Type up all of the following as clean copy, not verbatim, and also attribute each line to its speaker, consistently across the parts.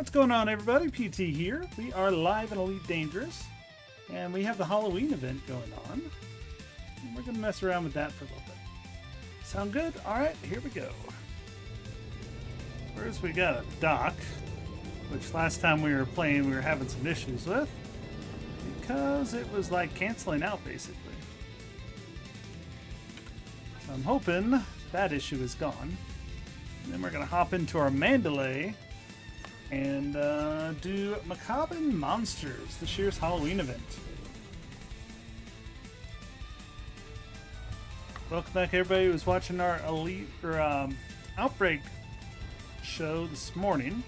Speaker 1: What's going on, everybody? PT here. We are live in Elite Dangerous, and we have the Halloween event going on. And we're going to mess around with that for a little bit. Sound good? Alright, here we go. First, we got a dock, which last time we were playing we were having some issues with, because it was like canceling out, basically. So I'm hoping that issue is gone. And then we're going to hop into our Mandalay and do Macabre and Monsters, this year's Halloween event. Welcome back, everybody who was watching our Elite or Outbreak show this morning.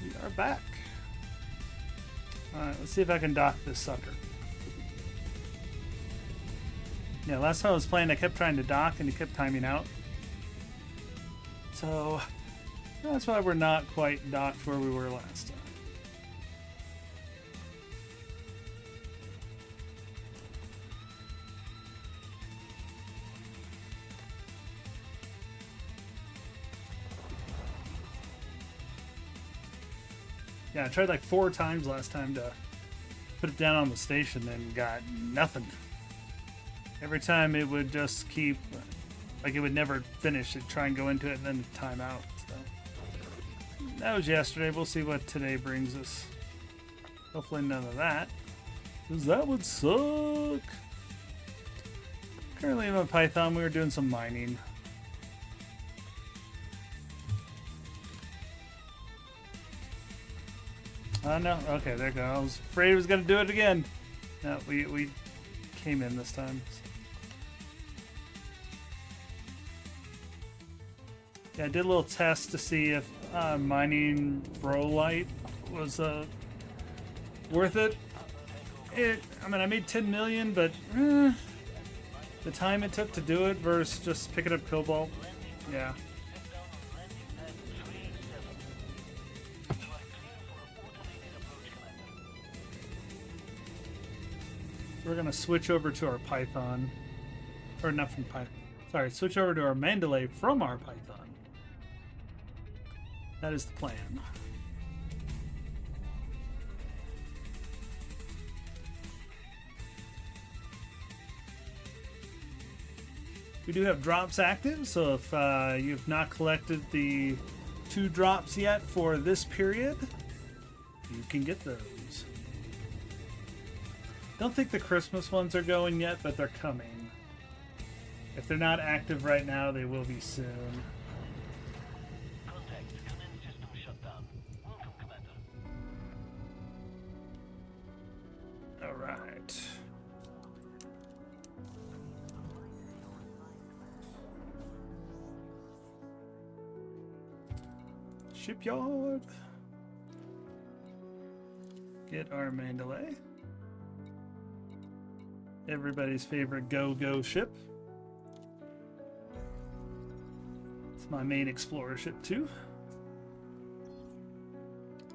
Speaker 1: We are back. Alright, let's see if I can dock this sucker. Yeah, last time I was playing, I kept trying to dock and it kept timing out. So that's why we're not quite docked where we were last time. Yeah, I tried like 4 times last time to put it down on the station and got nothing. Every time it would just keep, like it would never finish. It'd try and go into it and then time out. So that was yesterday. We'll see what today brings us. Hopefully none of that, because that would suck. Currently in my Python, we were doing some mining. Oh no, okay, there it goes. I was afraid it was going to do it again. No, we came in this time. Yeah, I did a little test to see if mining Brolite was worth it. I mean, I made 10 million, but the time it took to do it versus just picking up Cobalt, yeah. We're gonna switch over to our Python, or not from Python. Sorry, switch over to our Mandalay from our Python. That is the plan. We do have drops active, so if you've not collected the 2 drops yet for this period, you can get those. Don't think the Christmas ones are going yet, but they're coming. If they're not active right now, they will be soon. All right. Shipyard. Get our Mandalay. Everybody's favorite go-go ship. It's my main explorer ship too.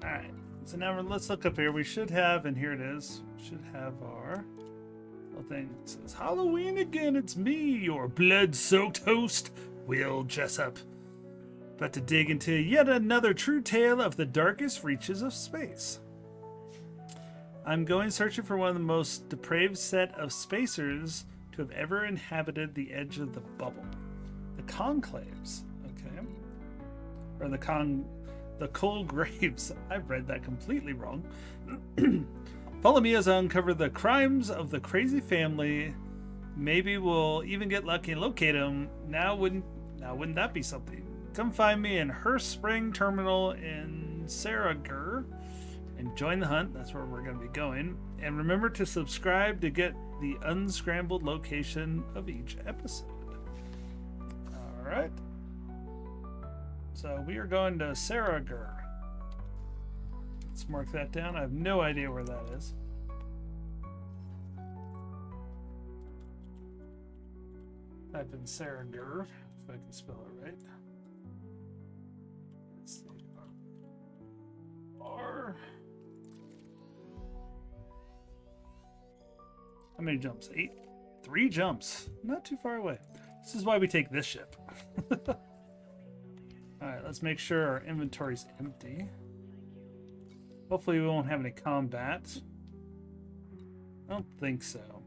Speaker 1: Alright, so now let's look up here. We should have, and here it is, should have our little thing. It says, Halloween again, it's me, your blood-soaked host, Will Jessup. About to dig into yet another true tale of the darkest reaches of space. I'm going searching for one of the most depraved set of spacers to have ever inhabited the edge of the bubble. The Conclaves, okay? Or the Colgraves. I've read that completely wrong. Follow me as I uncover the crimes of the crazy family. Maybe we'll even get lucky and locate them. Now wouldn't that be something? Come find me in Hearst Spring Terminal in Saragir and join the hunt. That's where we're going to be going. And remember to subscribe to get the unscrambled location of each episode. All right. So we are going to Saragir. Let's mark that down. I have no idea where that is. Type in Saragir, if I can spell it right. Let's see. R. How many jumps? 8? 3 jumps. Not too far away. This is why we take this ship. Alright, let's make sure our inventory's empty. Hopefully we won't have any combat. I don't think so.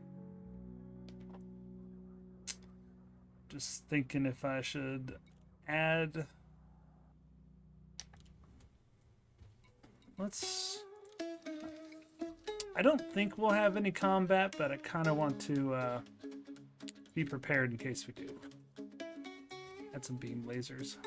Speaker 1: Just thinking if I should add... I don't think we'll have any combat, but I kind of want to be prepared in case we do. Add some beam lasers.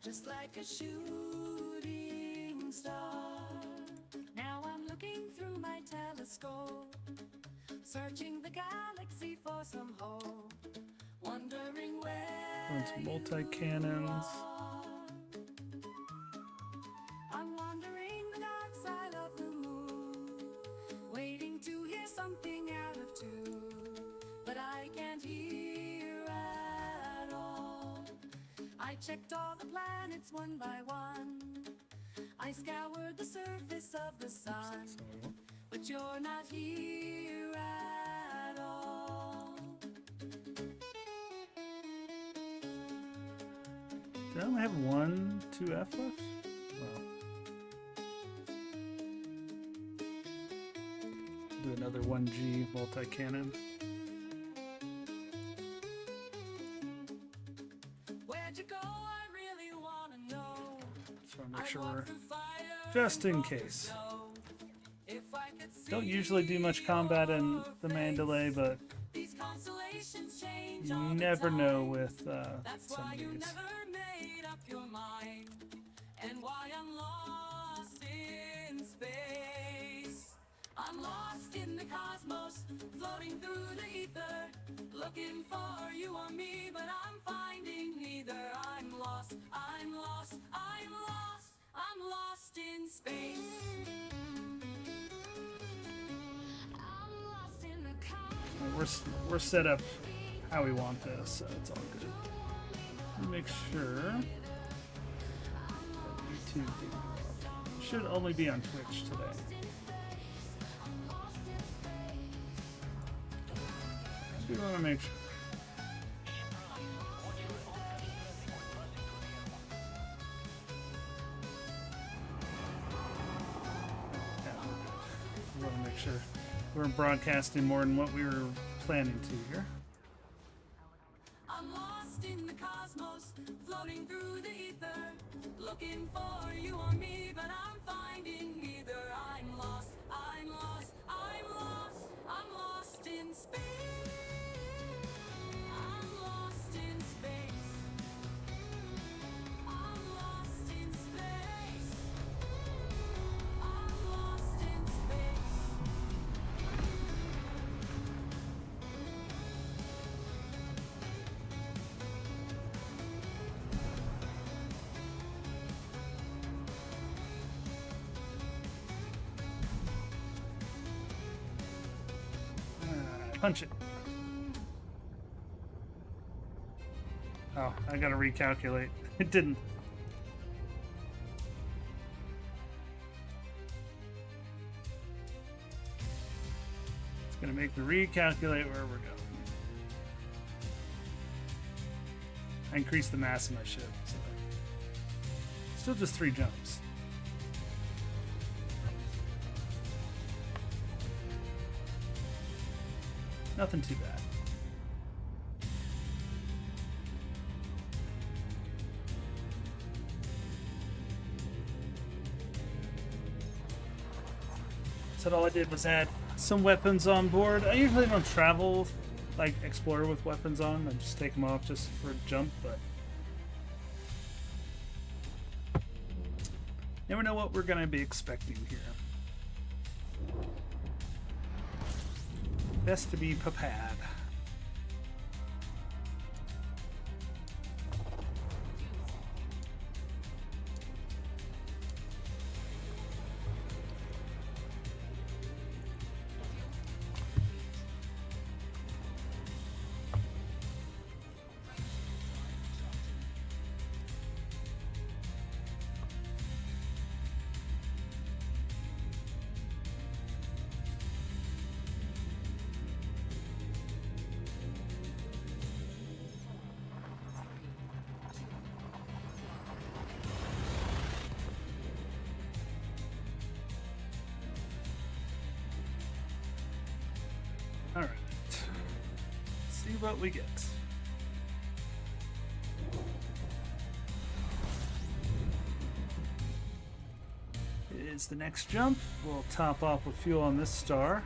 Speaker 2: Just like a shooting star. Now I'm looking through my telescope, searching the galaxy for some hope, wondering where
Speaker 1: Some multi-cannons.
Speaker 2: I'm wandering the dark side of the moon, waiting to hear something out of tune, but I can't hear at all. I checked all the planets one by one. I scoured the surface of the sun, but you're not here at all.
Speaker 1: Did I only have 2F left? Well. Do another 1G multi-cannon.
Speaker 2: Where'd you go? I really wanna know.
Speaker 1: So I'll make sure we're just in case. Don't usually do much combat in the Mandalay, but you never know with some of these.
Speaker 2: And why I'm lost in space. I'm lost in the cosmos, floating through the ether, looking for you or me, but I'm finding neither. I'm lost, I'm lost, I'm lost, I'm lost in space. I'm lost in the cosmos.
Speaker 1: We're set up how we want this, so it's all good. Let me make sure. YouTube should only be on Twitch today. We want to make sure. Yeah, we want to make sure we're broadcasting more than what we were planning to here.
Speaker 2: I'm lost in the cosmos, floating through the ether, looking for you or me, but I'm finding neither. I'm lost, I'm lost, I'm lost, I'm lost in space. I'm lost in space. I'm lost in space. I'm lost in space.
Speaker 1: Punch it. Oh, I gotta recalculate. It didn't. It's gonna make me recalculate where we're going. I increased the mass of my ship. So still just 3 jumps. Nothing too bad. So all I did was add some weapons on board. I usually don't travel, like explore with weapons on. I just take them off just for a jump, but never know what we're gonna be expecting here. Best to be prepared. what we get. Is the next jump. We'll top off with fuel on this star.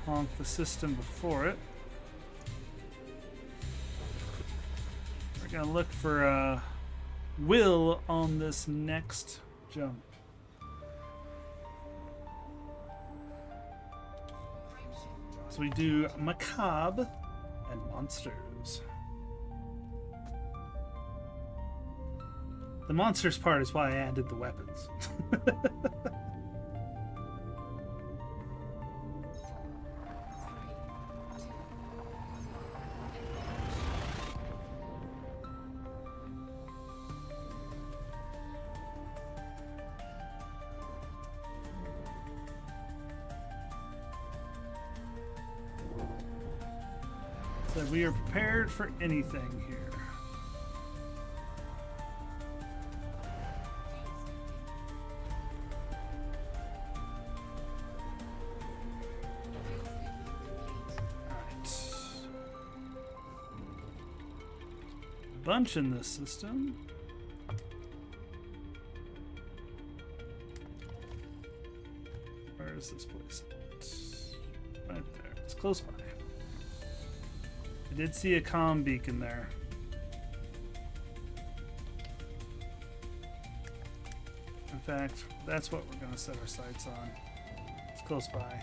Speaker 1: Honk the system before it. We're gonna look for Will on this next jump. So we do Macabre and Monsters. The monsters part is why I added the weapons. So we are prepared for anything here. Bunch in this system. Where is this place? It's right there. It's close by. I did see a comm beacon there. In fact, that's what we're going to set our sights on. It's close by.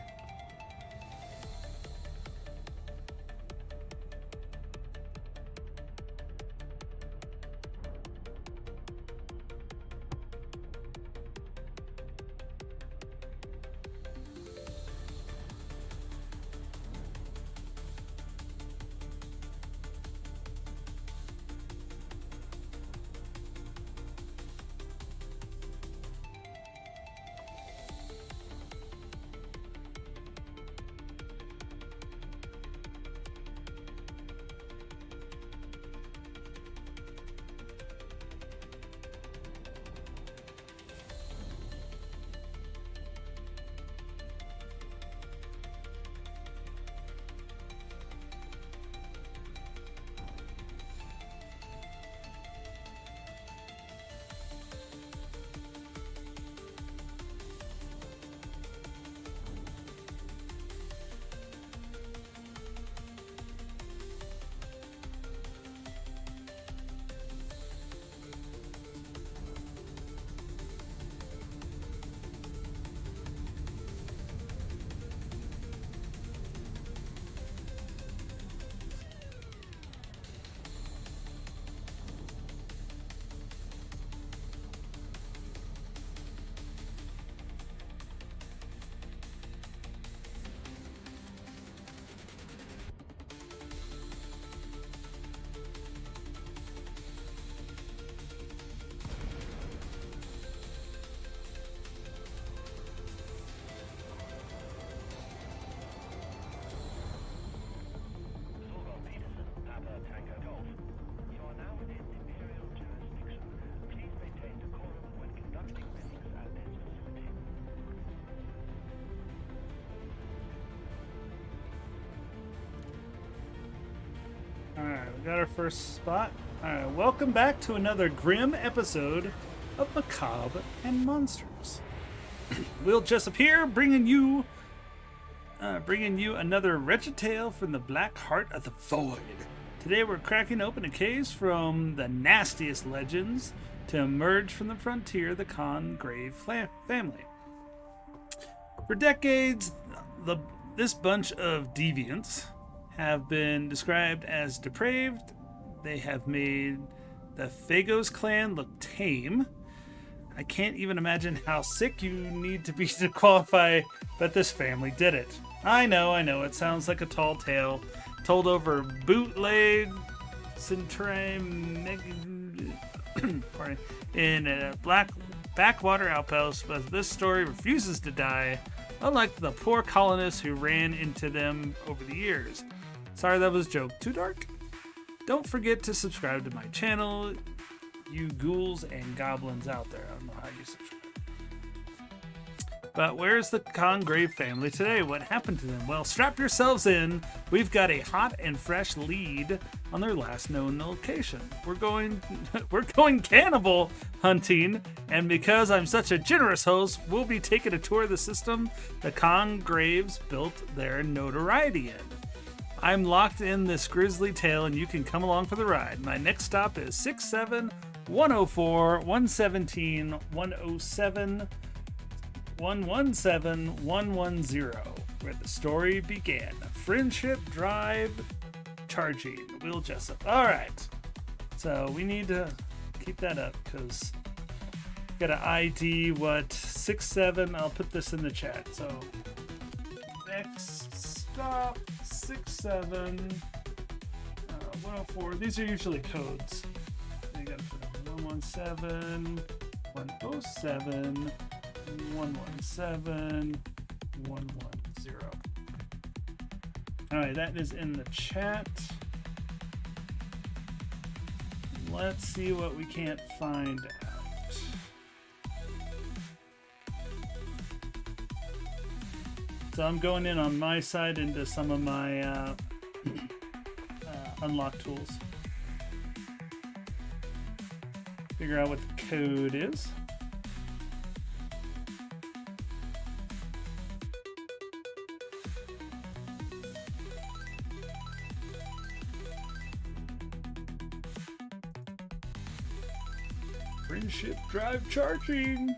Speaker 1: Alright, we got our first spot. Alright, welcome back to another grim episode of Macabre and Monsters. Will Jessup here, bringing you another wretched tale from the black heart of the void. Today we're cracking open a case from the nastiest legends to emerge from the frontier of the Colgrave family. For decades, this bunch of deviants have been described as depraved. They have made the Phagos clan look tame. I can't even imagine how sick you need to be to qualify, but this family did it. I know, it sounds like a tall tale told over bootleg in a black backwater outpost, but this story refuses to die, unlike the poor colonists who ran into them over the years. Sorry, that was a joke. Too dark? Don't forget to subscribe to my channel, you ghouls and goblins out there. I don't know how you subscribe. But where's the Colgrave family today? What happened to them? Well, strap yourselves in. We've got a hot and fresh lead on their last known location. We're going cannibal hunting, and because I'm such a generous host, we'll be taking a tour of the system the Colgraves built their notoriety in. I'm locked in this grisly tale, and you can come along for the ride. My next stop is 67 104 117 107 117 110, where the story began. Friendship Drive Charging. Will Jessup. All right. So we need to keep that up because got to ID what 67. I'll put this in the chat. So next stop 67 104. These are usually codes. You got to put 117 107 117 110. All right, that is in the chat. Let's see what we can't find out. So I'm going in on my side into some of my unlock tools. Figure out what the code is. Friendship Drive Charging.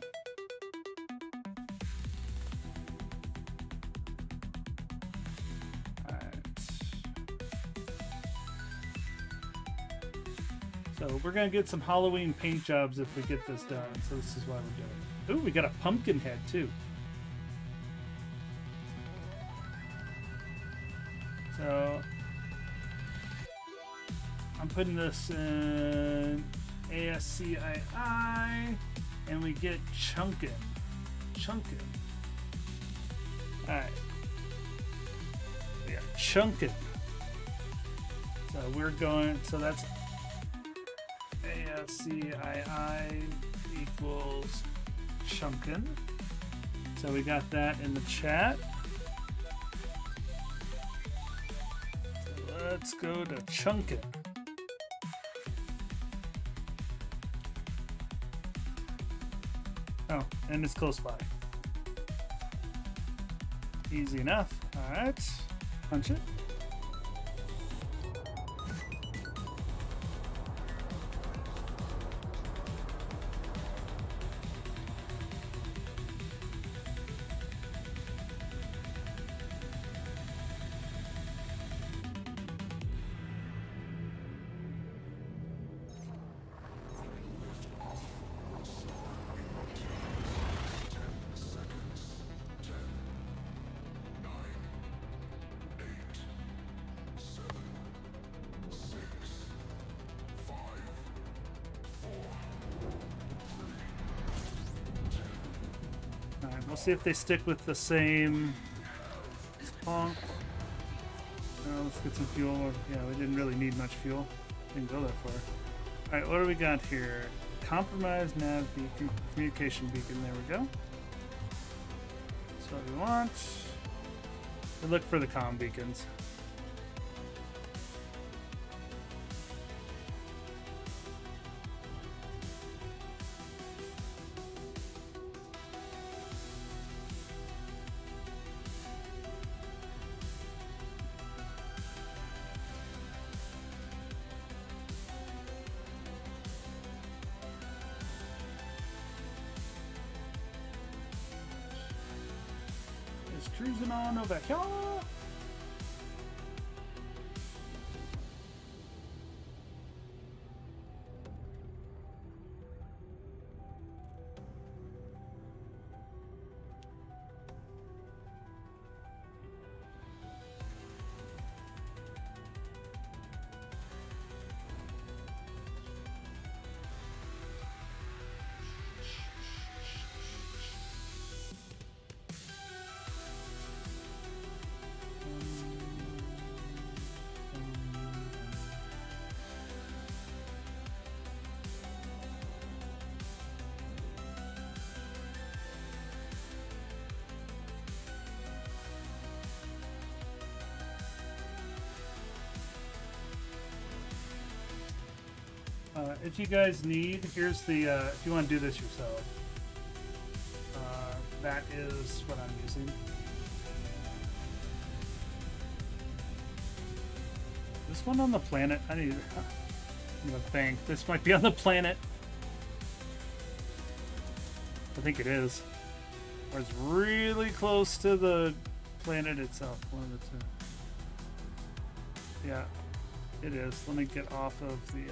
Speaker 1: Alright. So we're gonna get some Halloween paint jobs if we get this done. So this is why we're doing it. Ooh, we got a pumpkin head too. So I'm putting this in ASCII, and we get Chunkin. Alright. We got Chunkin. So we're going, so that's ASCII equals Chunkin. So we got that in the chat. So let's go to Chunkin. Oh, and it's close by. Easy enough. Alright. Punch it. We'll see if they stick with the same spunk. Let's get some fuel. Yeah, we didn't really need much fuel. Didn't go that far. Alright, what do we got here? Compromise nav beacon, communication beacon. There we go. That's what we want. We look for the comm beacons. Cruising on over here. If you guys need, here's the, if you want to do this yourself, that is what I'm using. This one on the planet, I'm gonna think this might be on the planet. I think it is. Or it's really close to the planet itself. One of the two. Yeah, it is. Let me get off of the.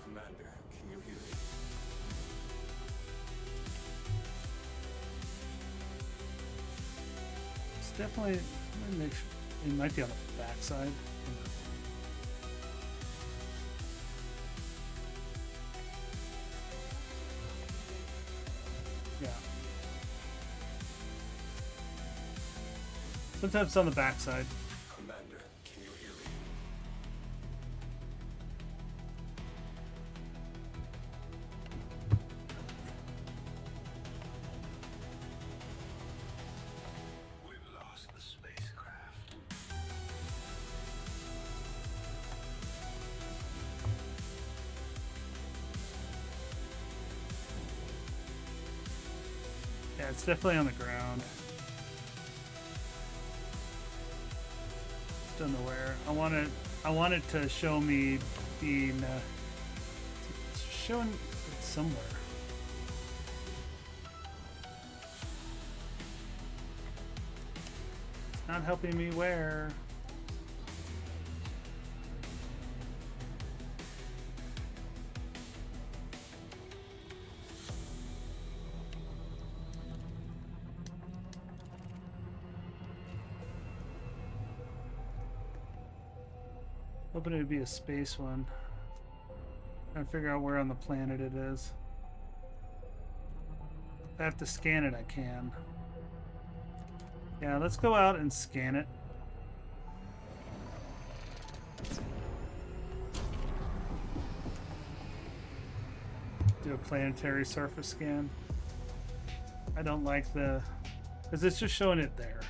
Speaker 3: Commander, can you hear me?
Speaker 1: It's definitely. Let me make sure. It might be on the backside. Yeah. Sometimes it's on the backside.
Speaker 3: Commander, can you hear me? We've lost the spacecraft.
Speaker 1: Yeah, it's definitely on the ground. Just don't know where. I want it to show me being it's showing it somewhere. It's not helping me where. Hoping it would be a space one. Trying to figure out where on the planet it is. If I have to scan it, I can. Yeah, let's go out and scan it. Do a planetary surface scan. I don't like the... because it's just showing it there.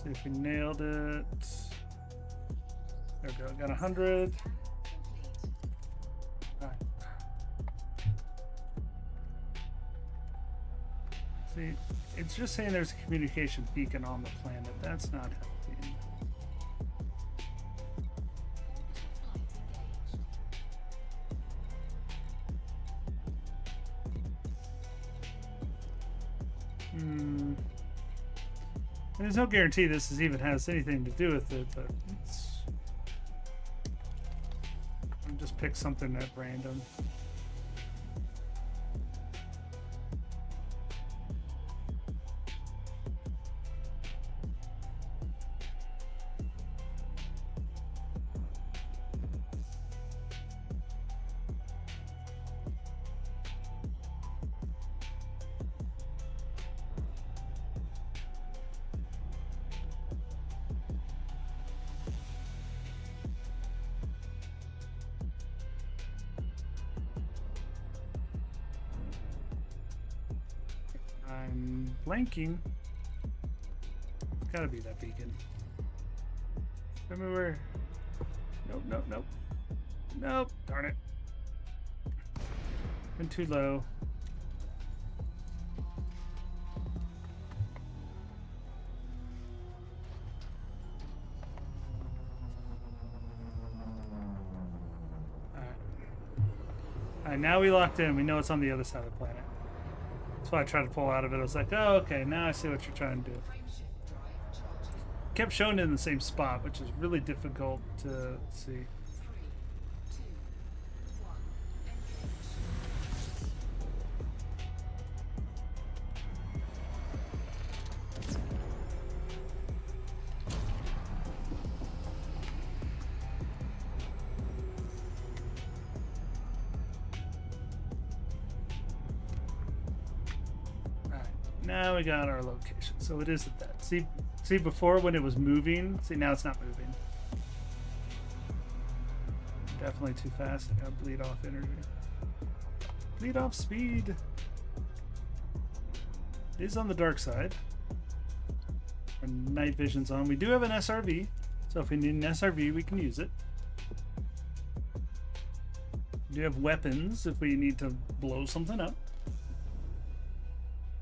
Speaker 1: See if we nailed it. There we go. Got 100. All right. See, it's just saying there's a communication beacon on the planet. That's not helping. And there's no guarantee this even has anything to do with it, but it's... I'll just pick something at random. I'm blanking. It's gotta be that beacon. Show me where. Nope, nope, nope. Nope, darn it. Been too low. Alright, now we locked in. We know it's on the other side of the planet. That's why I tried to pull out of it. I was like, oh, okay, now I see what you're trying to do. Kept showing it in the same spot, which is really difficult to see. now we got our location. So it is at that. See before when it was moving. See, now it's not moving. Definitely too fast. I gotta bleed off energy. Bleed off speed. It is on the dark side. Our night vision's on. We do have an SRV, so if we need an SRV, we can use it. We do have weapons if we need to blow something up.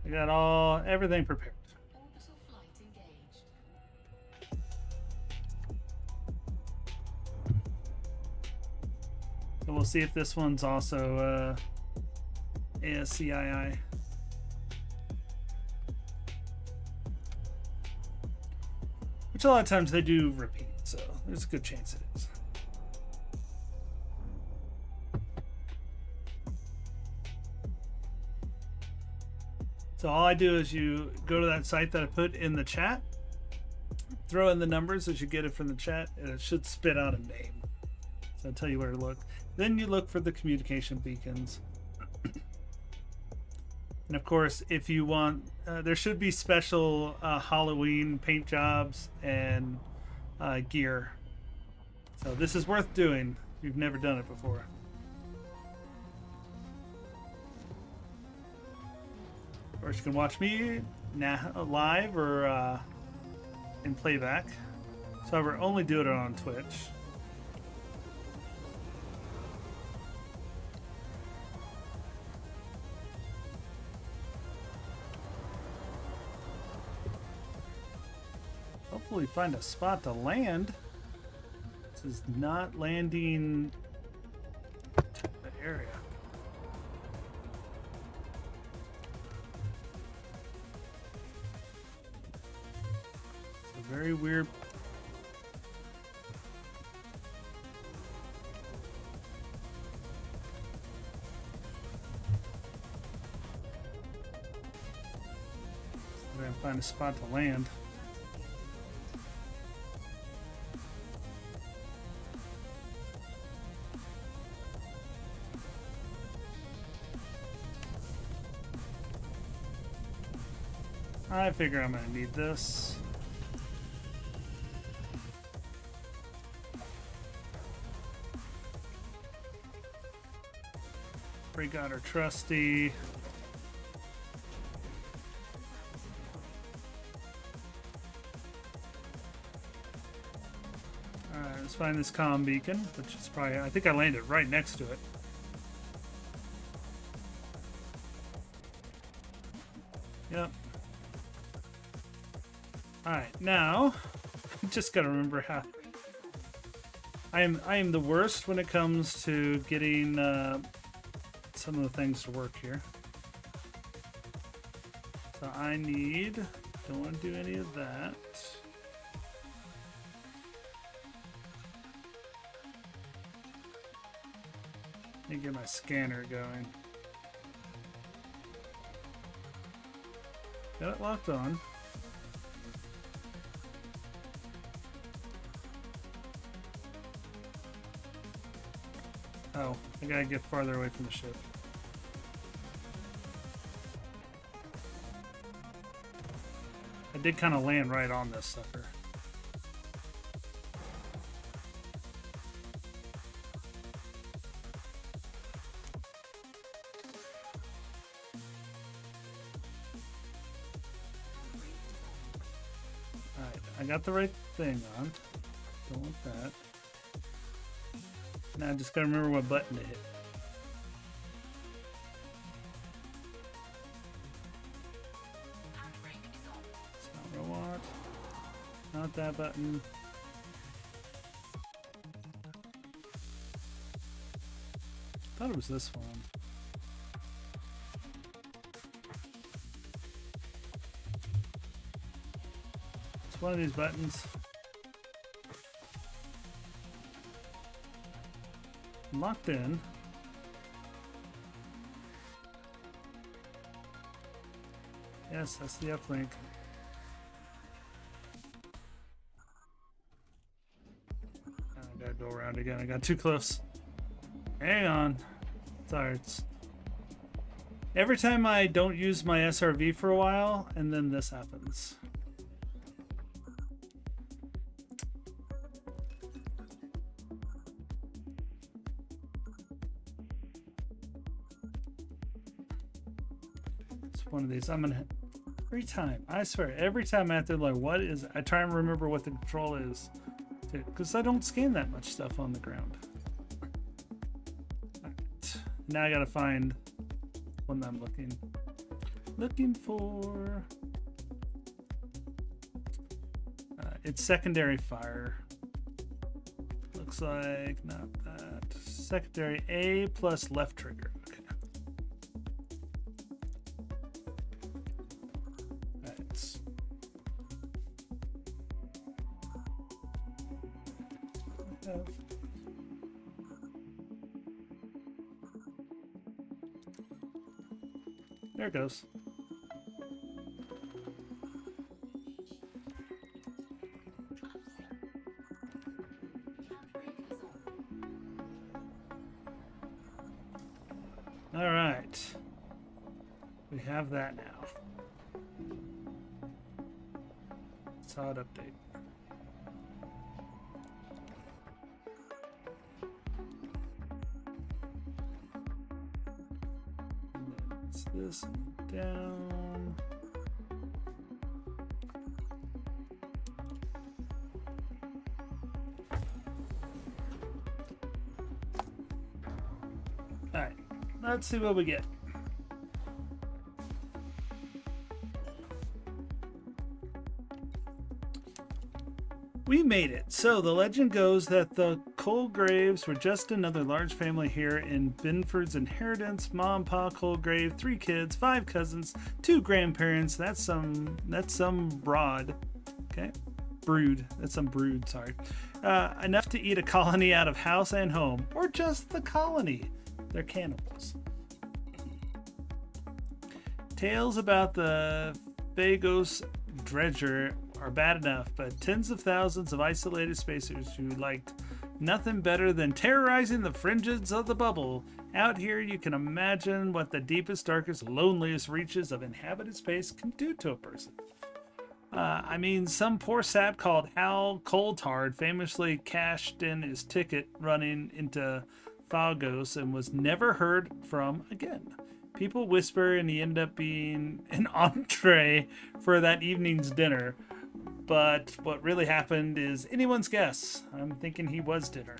Speaker 1: I got everything prepared.
Speaker 2: Orbital flight engaged.
Speaker 1: So we'll see if this one's also ASCII. Which a lot of times they do repeat, so there's a good chance it is. So all I do is you go to that site that I put in the chat, throw in the numbers as you get it from the chat, and it should spit out a name. So I'll tell you where to look. Then you look for the communication beacons. And of course, if you want, there should be special Halloween paint jobs and gear. So this is worth doing if you've never done it before. Of course, you can watch me live or in playback. So we're only doing it on Twitch. Hopefully find a spot to land. This is not landing the area. It's a very weird. We're gonna find a spot to land. I figure I'm gonna need this. We got our trusty. Alright, let's find this comm beacon, which is probably, I think I landed right next to it. Yep. Alright, now just gotta remember how I am the worst when it comes to getting some of the things to work here. So I don't want to do any of that. Let me get my scanner going. Got it locked on. Oh, I gotta get farther away from the ship. I did kind of land right on this sucker. Alright, I got the right thing on. Don't want that. Now I just gotta remember what button to hit. That's not what I want. Not that button. I thought it was this one. It's one of these buttons. Locked in. Yes, that's the uplink. I gotta go around again. I got too close. Hang on. Sorry, it's Every time I don't use my SRV for a while, and then this happens. It's one of these. I'm gonna every time. I swear, every time I have to like, what is? I try and remember what the control is, because I don't scan that much stuff on the ground. All right. Now I gotta find one that I'm looking for. It's secondary fire. Looks like not that. Secondary A plus left trigger. Okay. Right. There it goes. All right. We have that now. Saw it update. It's this and down. All right, let's see what we get. We made it. So the legend goes that the Colgraves were just another large family here in Binford's inheritance. Mom, Pa, Colgrave, 3 kids, 5 cousins, 2 grandparents. That's some broad. Okay. Brood. That's some brood, sorry. Enough to eat a colony out of house and home. Or just the colony. They're cannibals. Tales about the Phagos dredger are bad enough, but tens of thousands of isolated spacers who liked nothing better than terrorizing the fringes of the bubble. Out here, you can imagine what the deepest, darkest, loneliest reaches of inhabited space can do to a person. I mean, some poor sap called Hal Coulthard famously cashed in his ticket running into Phagos and was never heard from again. People whisper, and he ended up being an entree for that evening's dinner. But what really happened is anyone's guess. I'm thinking he was dinner.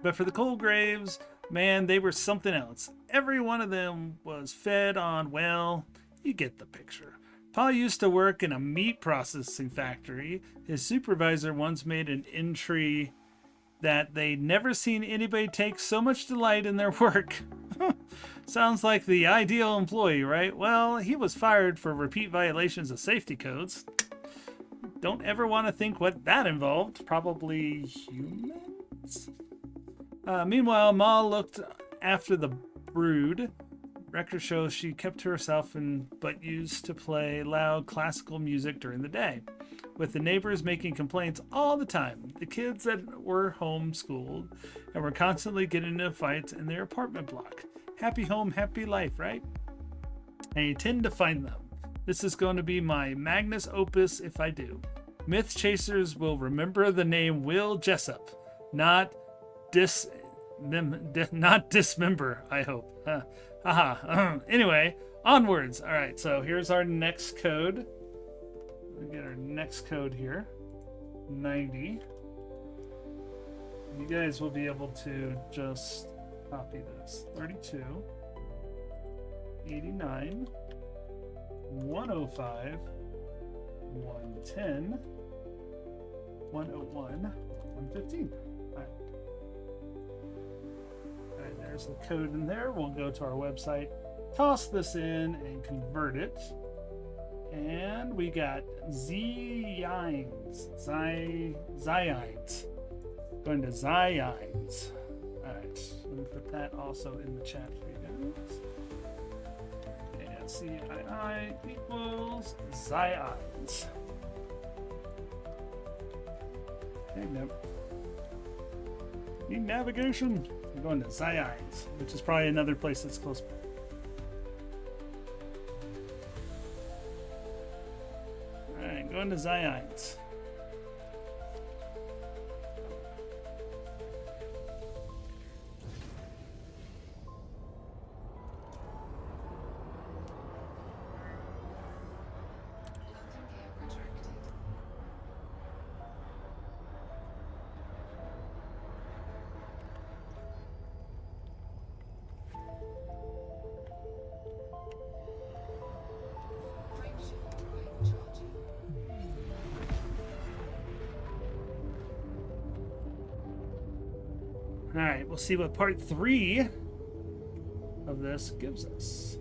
Speaker 1: But for the Colgraves, man, they were something else. Every one of them was fed on, well, you get the picture. Pa used to work in a meat processing factory. His supervisor once made an entry that they'd never seen anybody take so much delight in their work. Sounds like the ideal employee, right? Well, he was fired for repeat violations of safety codes. Don't ever want to think what that involved. Probably humans? Meanwhile, Ma looked after the brood. Record shows she kept to herself but used to play loud classical music during the day, with the neighbors making complaints all the time. The kids that were homeschooled and were constantly getting into fights in their apartment block. Happy home, happy life, right? And you tend to find them. This is going to be my magnus opus if I do. Myth chasers will remember the name Will Jessup, not dismember, I hope. Anyway, onwards. All right, so here's our next code. We get our next code here. 90. You guys will be able to just copy this. 32, 89, 105, 110, 101, 115. All right. All right, there's the code in there. We'll go to our website, toss this in, and convert it. And we got Zions. Going to Zions. Alright, let me put that also in the chat for you guys. And CII equals Zions. Okay, need navigation. I'm going to Zions, which is probably another place that's close by. going to Zions. Alright, we'll see what part 3 of this gives us.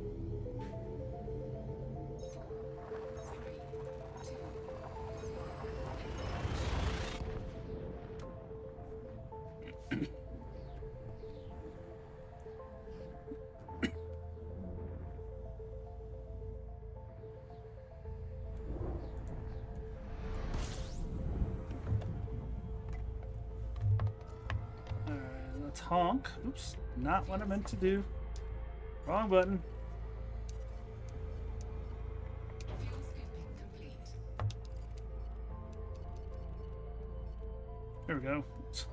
Speaker 1: Honk. Oops, not what I meant to do. Wrong button. There we go. Oops.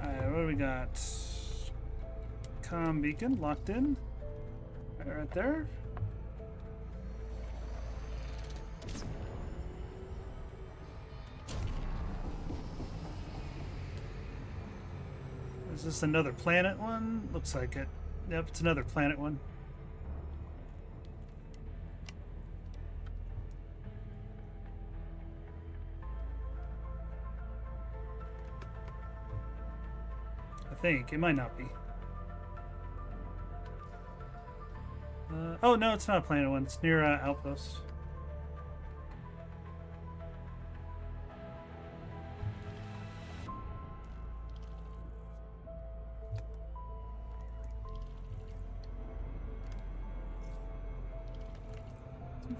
Speaker 1: Alright, what do we got? Comm beacon locked in. Right there. Is this another planet one? Looks like it. Yep, it's another planet one. I think. It might not be. Oh, no, it's not a planet one. It's near Outpost.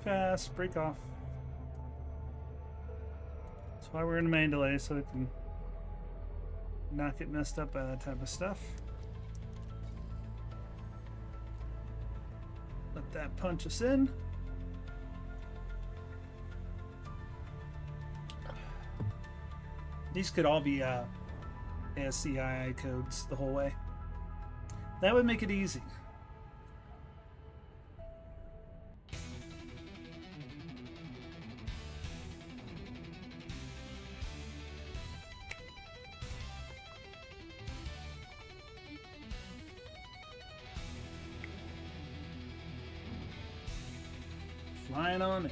Speaker 1: Fast, break off. That's why we're in a main delay, so we can not get messed up by that type of stuff. Let that punch us in. These could all be ASCII codes the whole way. That would make it easy. Flying on in.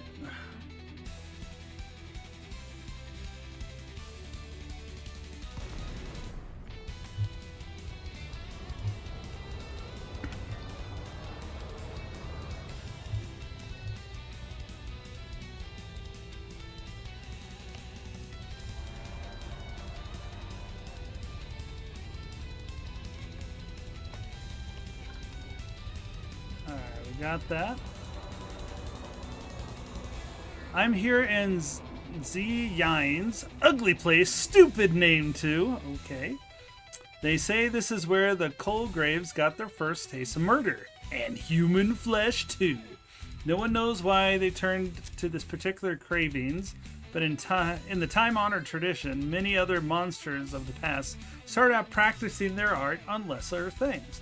Speaker 1: All right, we got that. I'm here in Ziyines. Ugly place, stupid name too. Okay. They say this is where the Colgraves got their first taste of murder. And human flesh too. No one knows why they turned to this particular cravings, but in the time-honored tradition, many other monsters of the past started out practicing their art on lesser things.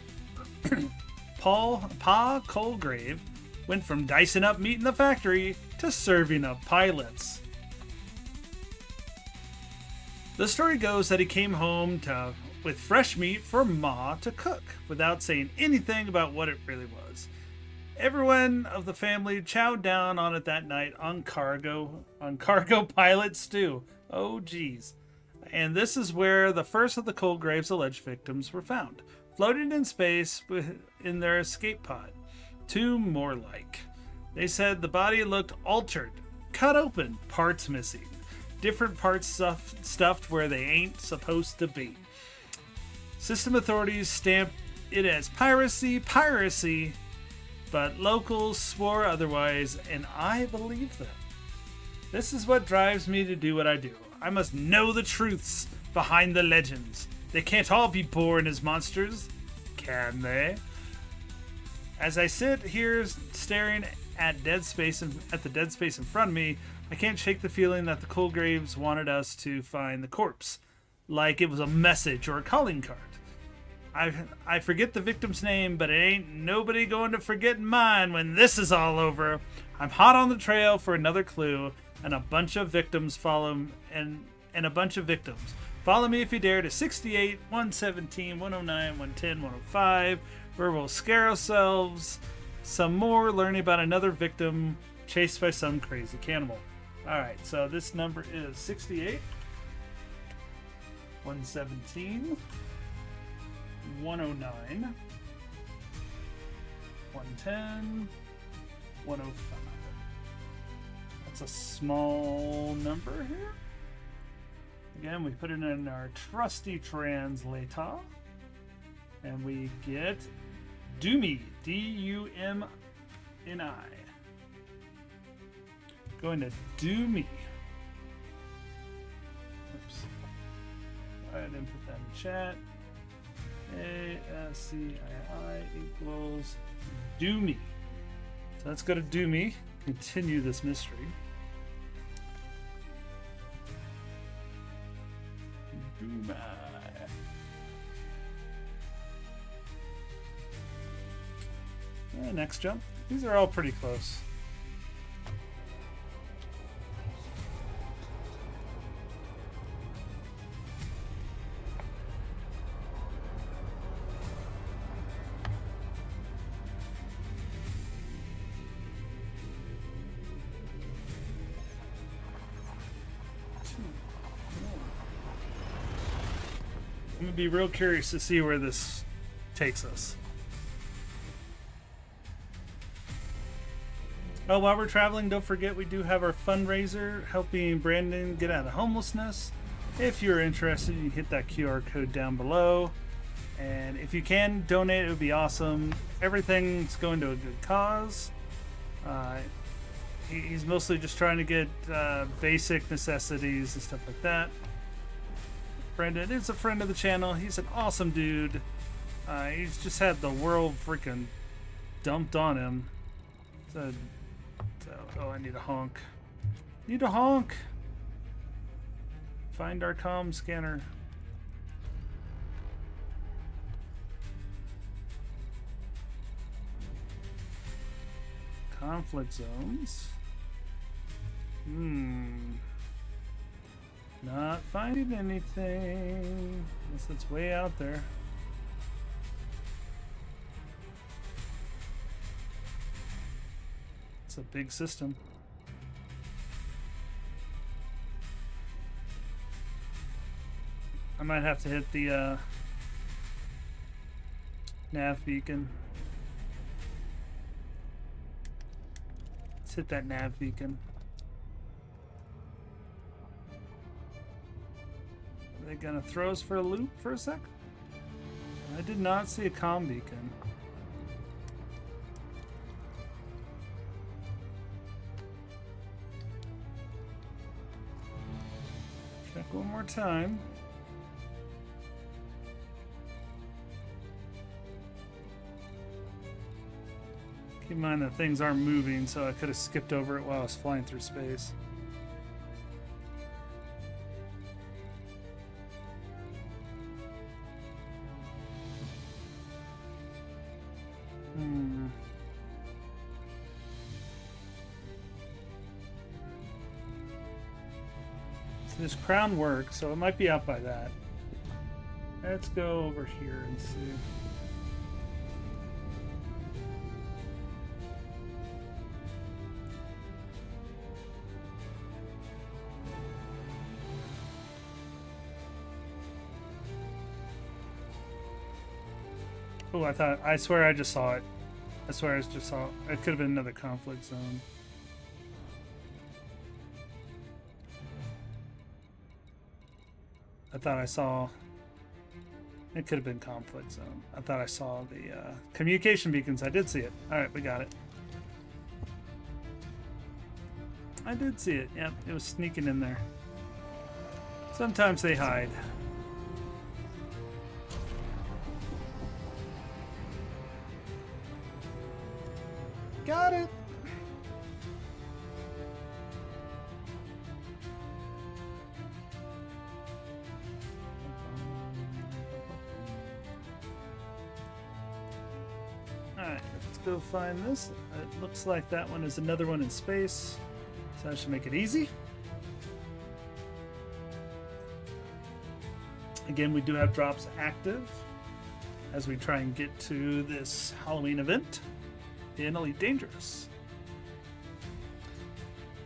Speaker 1: Pa Colgrave went from dicing up meat in the factory to serving up pilots. The story goes that he came home with fresh meat for Ma to cook, without saying anything about what it really was. Everyone of the family chowed down on it that night on cargo pilot stew. Oh geez. And this is where the first of the Colgrave's alleged victims were found, floating in space in their escape pod. Two more like. They said the body looked altered, cut open, parts missing, different parts stuffed where they ain't supposed to be. System authorities stamped it as piracy, but locals swore otherwise, and I believe them. This is what drives me to do what I do. I must know the truths behind the legends. They can't all be born as monsters, can they? As I sit here staring at dead space at the dead space in front of me, I can't shake the feeling that the Colgraves wanted us to find the corpse, like it was a message or a calling card. I forget the victim's name, but it ain't nobody going to forget mine when this is all over. I'm hot on the trail for another clue, and a bunch of victims follow, and a bunch of victims. Follow me if you dare to 68, 117, 109, 110, 105, where we'll scare ourselves some more, learning about another victim chased by some crazy cannibal. Alright, so this number is 68, 117, 109, 110, 105. That's a small number here. Again, we put it in our trusty translator, and we get Dumi, D-U-M-N-I. Going to Dumi. Oops. I didn't put that in chat. A-S-C-I-I equals Dumi. So let's go to Dumi. Continue this mystery. Dumi. Next jump. These are all pretty close. I'm gonna be real curious to see where this takes us. Oh, while we're traveling, don't forget we do have our fundraiser helping Brandon get out of homelessness. If you're interested, you can hit that QR code down below. And if you can donate, it would be awesome. Everything's going to a good cause. He's mostly just trying to get basic necessities and stuff like that. Brendan is a friend of the channel. He's an awesome dude. He's just had the world freaking dumped on him. So, oh, I need a honk. Need a honk. Find our comm scanner. Conflict zones. Not finding anything. Guess it's way out there. It's a big system. I might have to hit the nav beacon. Let's hit that nav beacon. Are they gonna throw us for a loop for a sec? I did not see a comm beacon. Check one more time. Keep in mind that things aren't moving, so I could have skipped over it while I was flying through space. This crown works, so it might be out by that. Let's go over here and see. Oh, I swear I just saw it. I swear I just saw it. It could have been another conflict zone. I thought I saw... It could have been conflict zone. I thought I saw the communication beacons. I did see it. Alright, we got it. I did see it. Yep, it was sneaking in there. Sometimes they hide. got it. Alright, let's go find this. It looks like that one is another one in space, so that should make it easy. Again, we do have drops active as we try and get to this Halloween event in Elite Dangerous.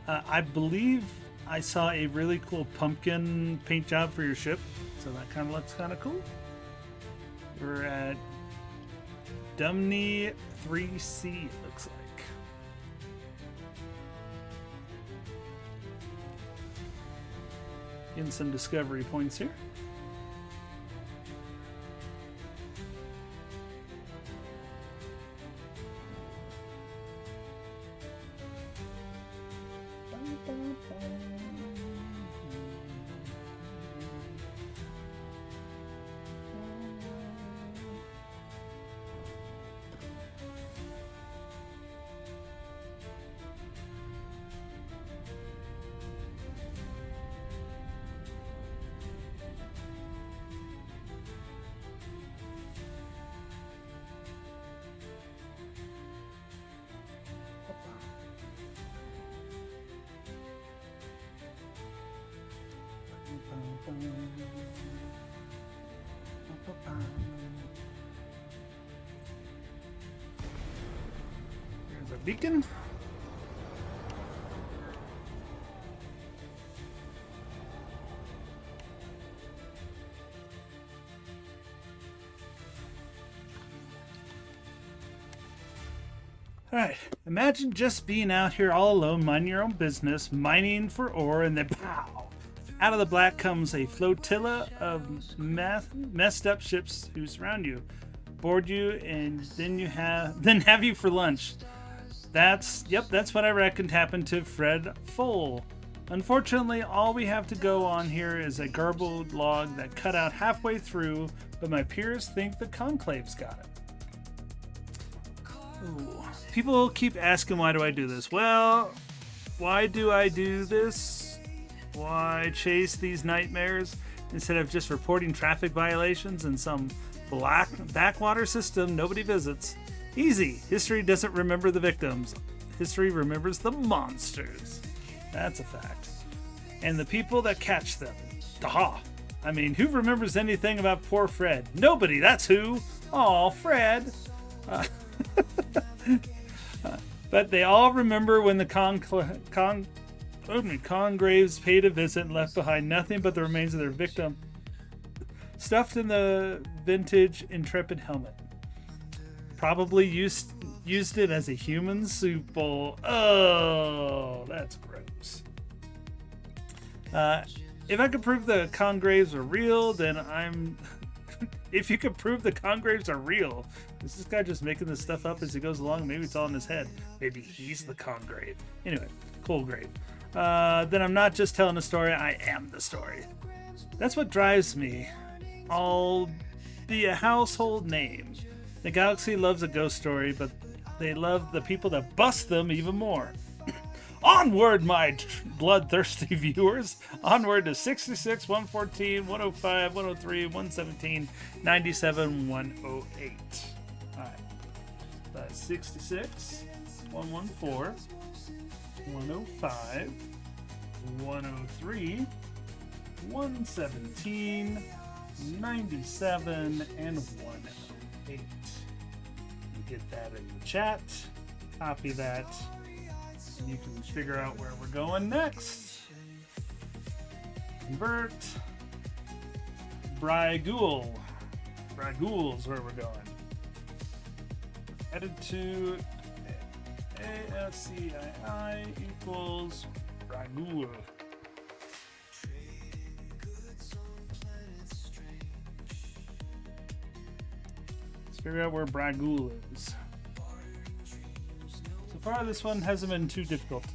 Speaker 1: I believe I saw a really cool pumpkin paint job for your ship, so that kind of looks kind of cool. We're at Dumney 3C, it looks like. Getting some discovery points here. Here's our beacon. Alright, imagine just being out here all alone, minding your own business, mining for ore, and then pow! Out of the black comes a flotilla of messed up ships who surround you, board you, and then have you for lunch. That's what I reckoned happened to Fred Foal. Unfortunately, all we have to go on here is a garbled log that cut out halfway through, but my peers think the Conclave's got it. Ooh. People keep asking, why do I do this? Well, why do I do this? Why chase these nightmares instead of just reporting traffic violations in some black backwater system nobody visits? Easy. History doesn't remember the victims. History remembers the monsters. That's a fact. And the people that catch them. Aha! I mean, who remembers anything about poor Fred? Nobody, that's who. Aw, Fred. But they all remember when the Congraves paid a visit and left behind nothing but the remains of their victim, stuffed in the vintage Intrepid helmet. Probably used it as a human soup bowl. Oh, that's gross. If I could prove the Congraves are real, then I'm... If you could prove the Congraves are real, is this guy just making this stuff up as he goes along? Maybe it's all in his head. Maybe he's the Colgrave. Anyway, Colgrave. Then I'm not just telling a story, I am the story. That's what drives me. I'll be a household name. The galaxy loves a ghost story, but they love the people that bust them even more. Onward, my bloodthirsty viewers. Onward to 66, 114, 105, 103, 117, 97, 108. Alright. That's 66, 114, 105, 103, 117, 97, and 108. Get that in the chat. Copy that. And you can figure out where we're going next. Convert. Bryghoul. Bryghoul's where we're going. Headed to ASCII equals Bryghoul. Let's figure out where Bryghoul is. So far, this one hasn't been too difficult to do.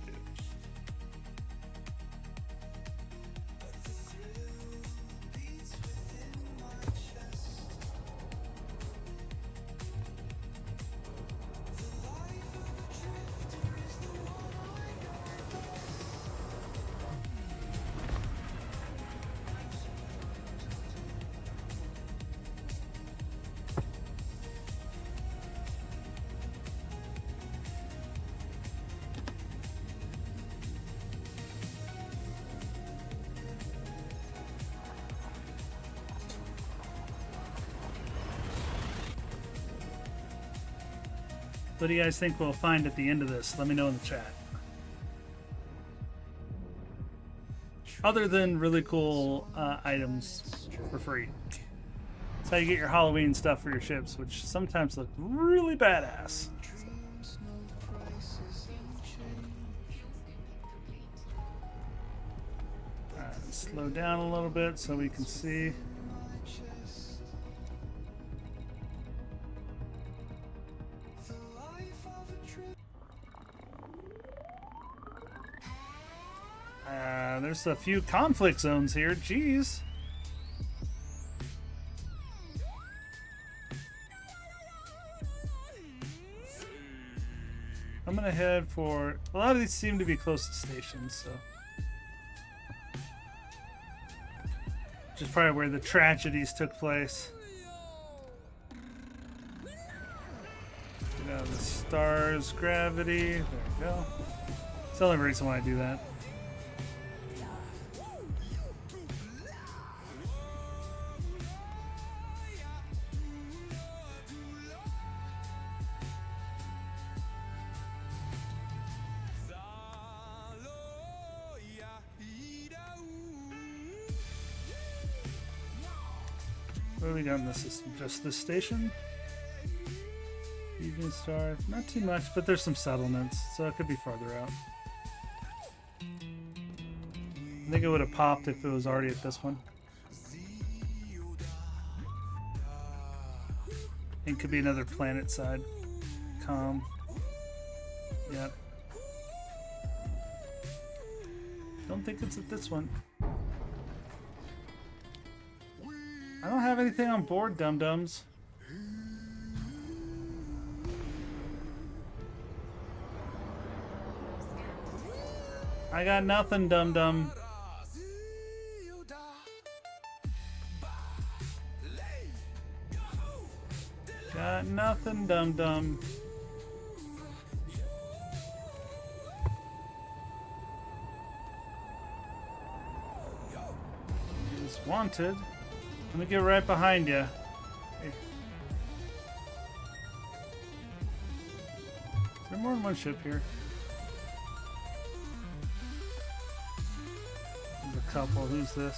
Speaker 1: What do you guys think we'll find at the end of this? Let me know in the chat. Other than really cool items for free. That's how you get your Halloween stuff for your ships, which sometimes look really badass. Alright, slow down a little bit so we can see. There's a few conflict zones here. Jeez. I'm gonna head for... A lot of these seem to be close to stations, so... Which is probably where the tragedies took place. Get out of the star's gravity. There we go. It's the only reason why I do that. What do we got in the system? Just this station? Evening Star. Not too much, but there's some settlements, so it could be farther out. I think it would have popped if it was already at this one. It could be another planet side. Calm. Yep. Don't think it's at this one. I don't have anything on board, dum-dums. I got nothing, dum-dum. Got nothing, dum-dum. He's wanted. Let me get right behind you. Hey. Is there more than one ship here? There's a couple. Who's this?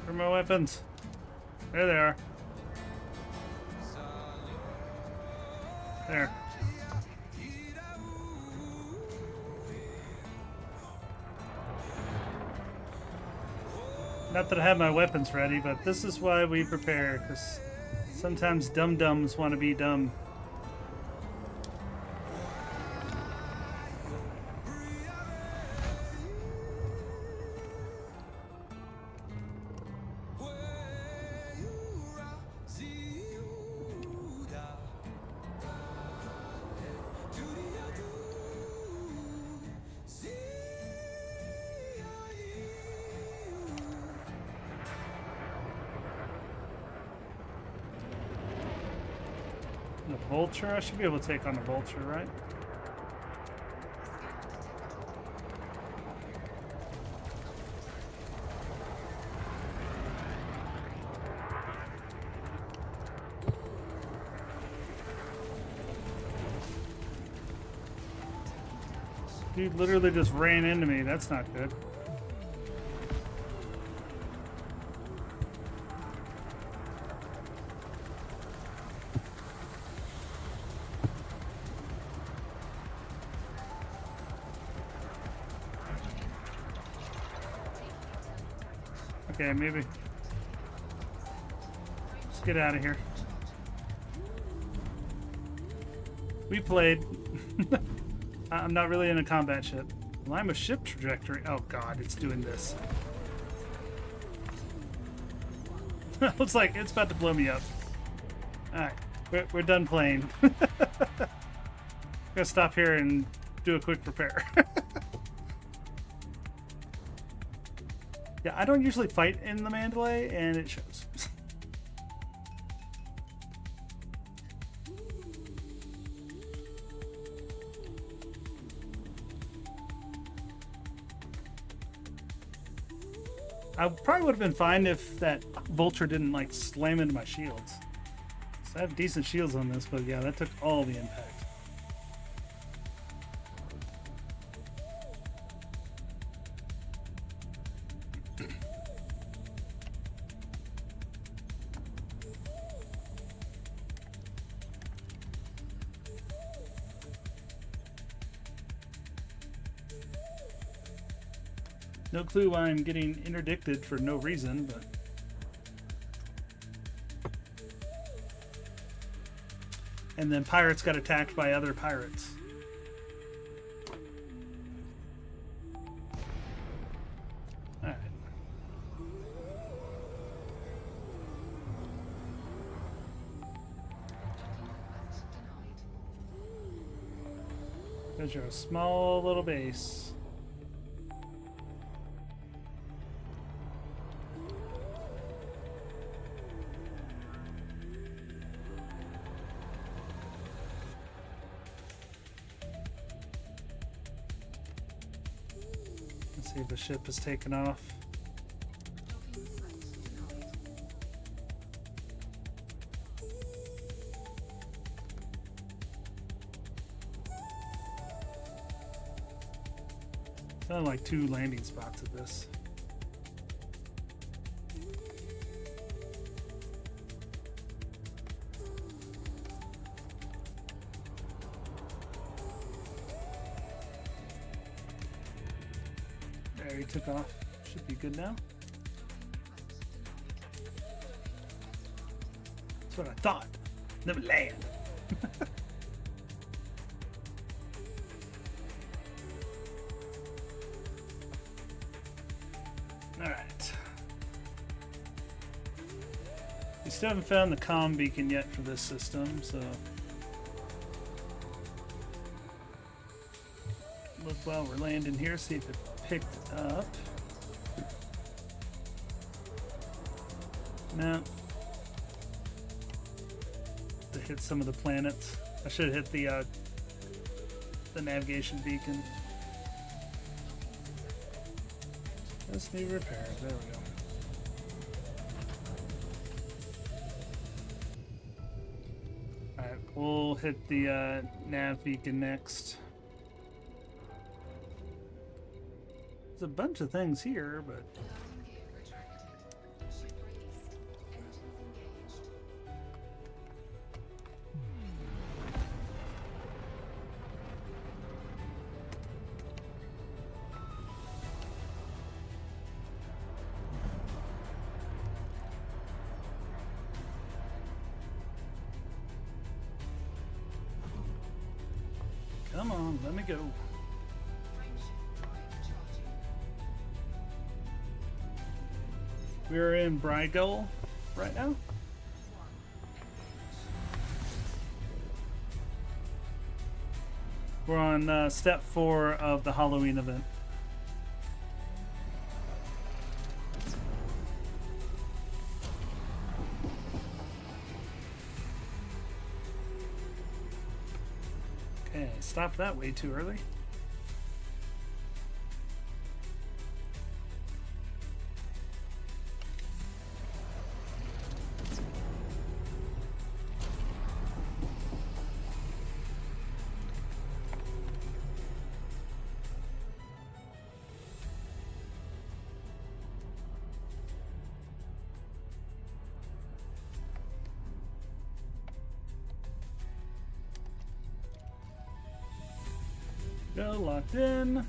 Speaker 1: Where are my weapons? There they are. There. Not that I have my weapons ready, but this is why we prepare, because sometimes dum-dums want to be dumb. The vulture? I should be able to take on the vulture, right? Dude literally just ran into me. That's not good. Okay, maybe. Let's get out of here. We played. I'm not really in a combat ship. Well, I'm a ship trajectory. Oh god, it's doing this. Looks like it's about to blow me up. Alright, we're done playing. Gonna stop here and do a quick repair. Yeah, I don't usually fight in the Mandalay, and it shows. I probably would have been fine if that vulture didn't like slam into my shields. So I have decent shields on this, but yeah, that took all the impact. No clue why I'm getting interdicted for no reason, but... And then pirates got attacked by other pirates. Alright. Because you're a small little base. See if the ship has taken off. Sound like 2 landing spots of this. There, he took off. Should be good now. That's what I thought. Never land. Alright. We still haven't found the comm beacon yet for this system, so... Look while we're landing here, see if it picked up. No. To hit some of the planets. I should have hit the navigation beacon. Let's need repair. There we go. Alright, we'll hit the nav beacon next. There's a bunch of things here, but... Come on, let me go. We're in Brygel right now. We're on step 4 of the Halloween event. Okay, stop that way too early. Go, locked in.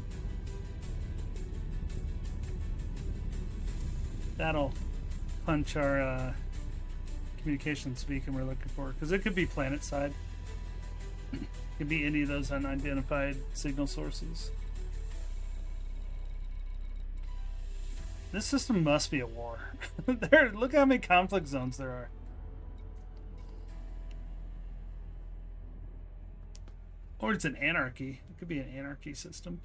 Speaker 1: That'll punch our communications beacon we're looking for, because it could be planet side. It could be any of those unidentified signal sources. This system must be a war. Look how many conflict zones there are. Or it's an anarchy. It could be an anarchy system.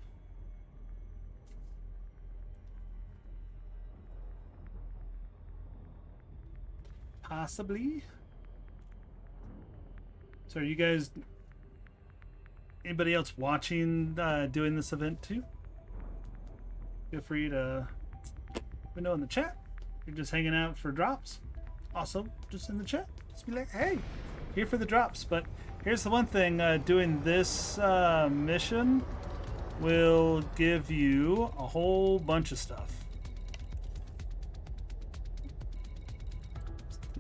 Speaker 1: Possibly. So are you guys... Anybody else watching doing this event too? Feel free to Let me know in the chat. You're just hanging out for drops. Also, just in the chat. Just be like, hey, here for the drops. But here's the one thing. Doing this mission will give you a whole bunch of stuff.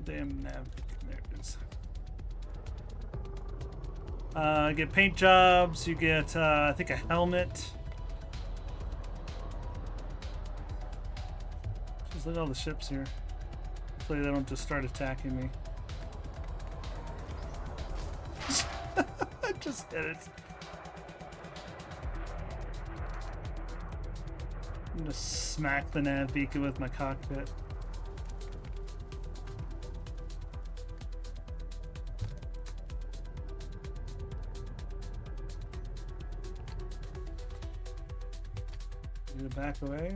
Speaker 1: Damn nav. There it is. You get paint jobs. You get, I think, a helmet. Just look at all the ships here. Hopefully they don't just start attacking me. I just hit it. I'm gonna smack the nav beacon with my cockpit. Did it back away?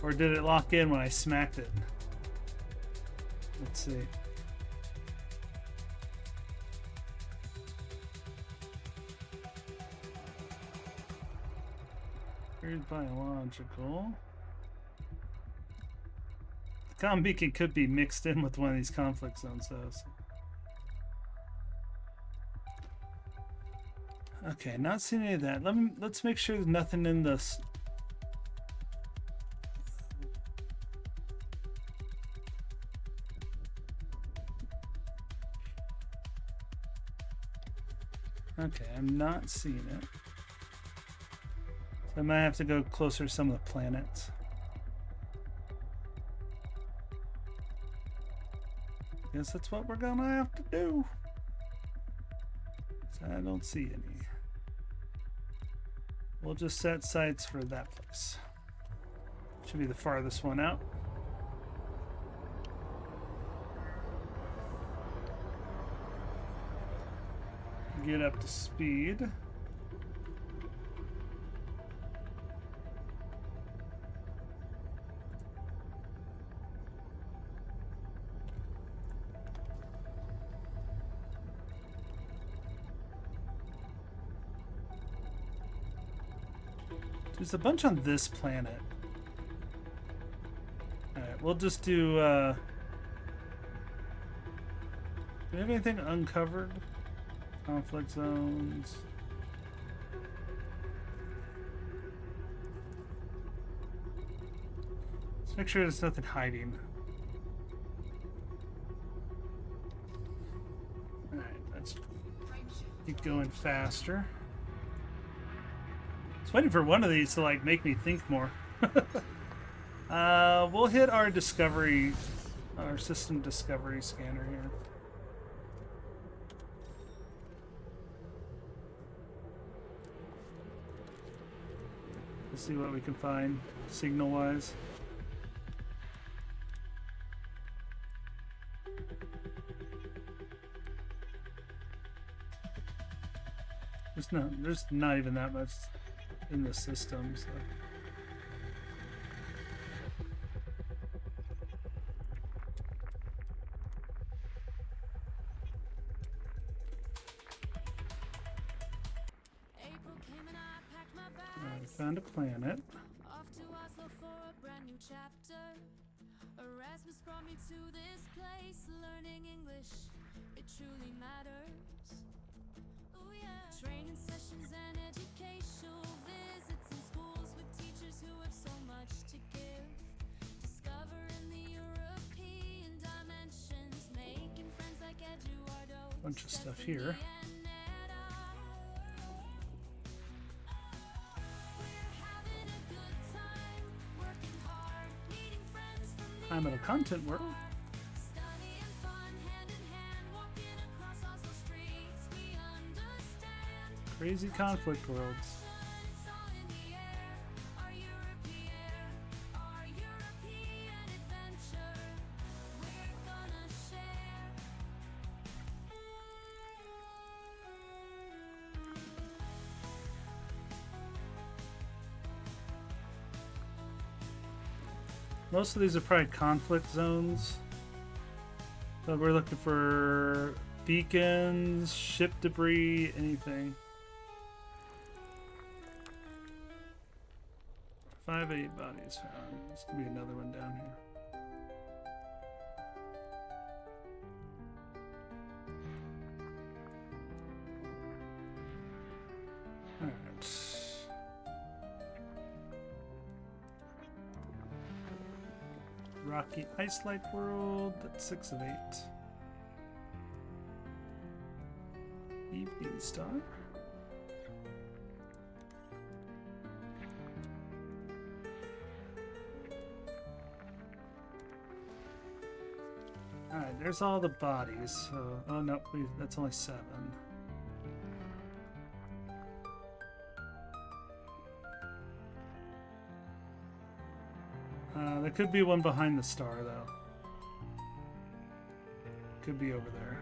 Speaker 1: Or did it lock in when I smacked it? Let's see. Very biological. The comm beacon could be mixed in with one of these conflict zones, though. So. Okay, not seeing any of that. Let's make sure there's nothing in this. Okay, I'm not seeing it. So I might have to go closer to some of the planets. Guess that's what we're gonna have to do. So I don't see any. We'll just set sights for that place. Should be the farthest one out. Get up to speed. There's a bunch on this planet. Alright, we'll just do, do we have anything uncovered? Conflict zones. Let's make sure there's nothing hiding. Alright, let's keep going faster. I was waiting for one of these to like make me think more. We'll hit our discovery, our system discovery scanner here. Let's see what we can find signal wise. There's not even that much in the system, so. I found a planet.
Speaker 2: Off to Oslo for a brand new chapter. Erasmus brought me to this place. Learning English, it truly matters. Oh yeah. Training sessions and educational visits in schools with teachers who have so much to give. Discovering the European dimensions, making friends like Eduardo.
Speaker 1: Bunch of stuff here. I'm in a content world. Crazy conflict worlds. Most of these are probably conflict zones. But we're looking for beacons, ship debris, anything. 5 8 bodies found. There's gonna be another one down here. Alright. Rocky Ice Light World. That's 6 of 8. Evening Star. Alright, there's all the bodies. So, oh no, that's only 7. There could be one behind the star, though. Could be over there.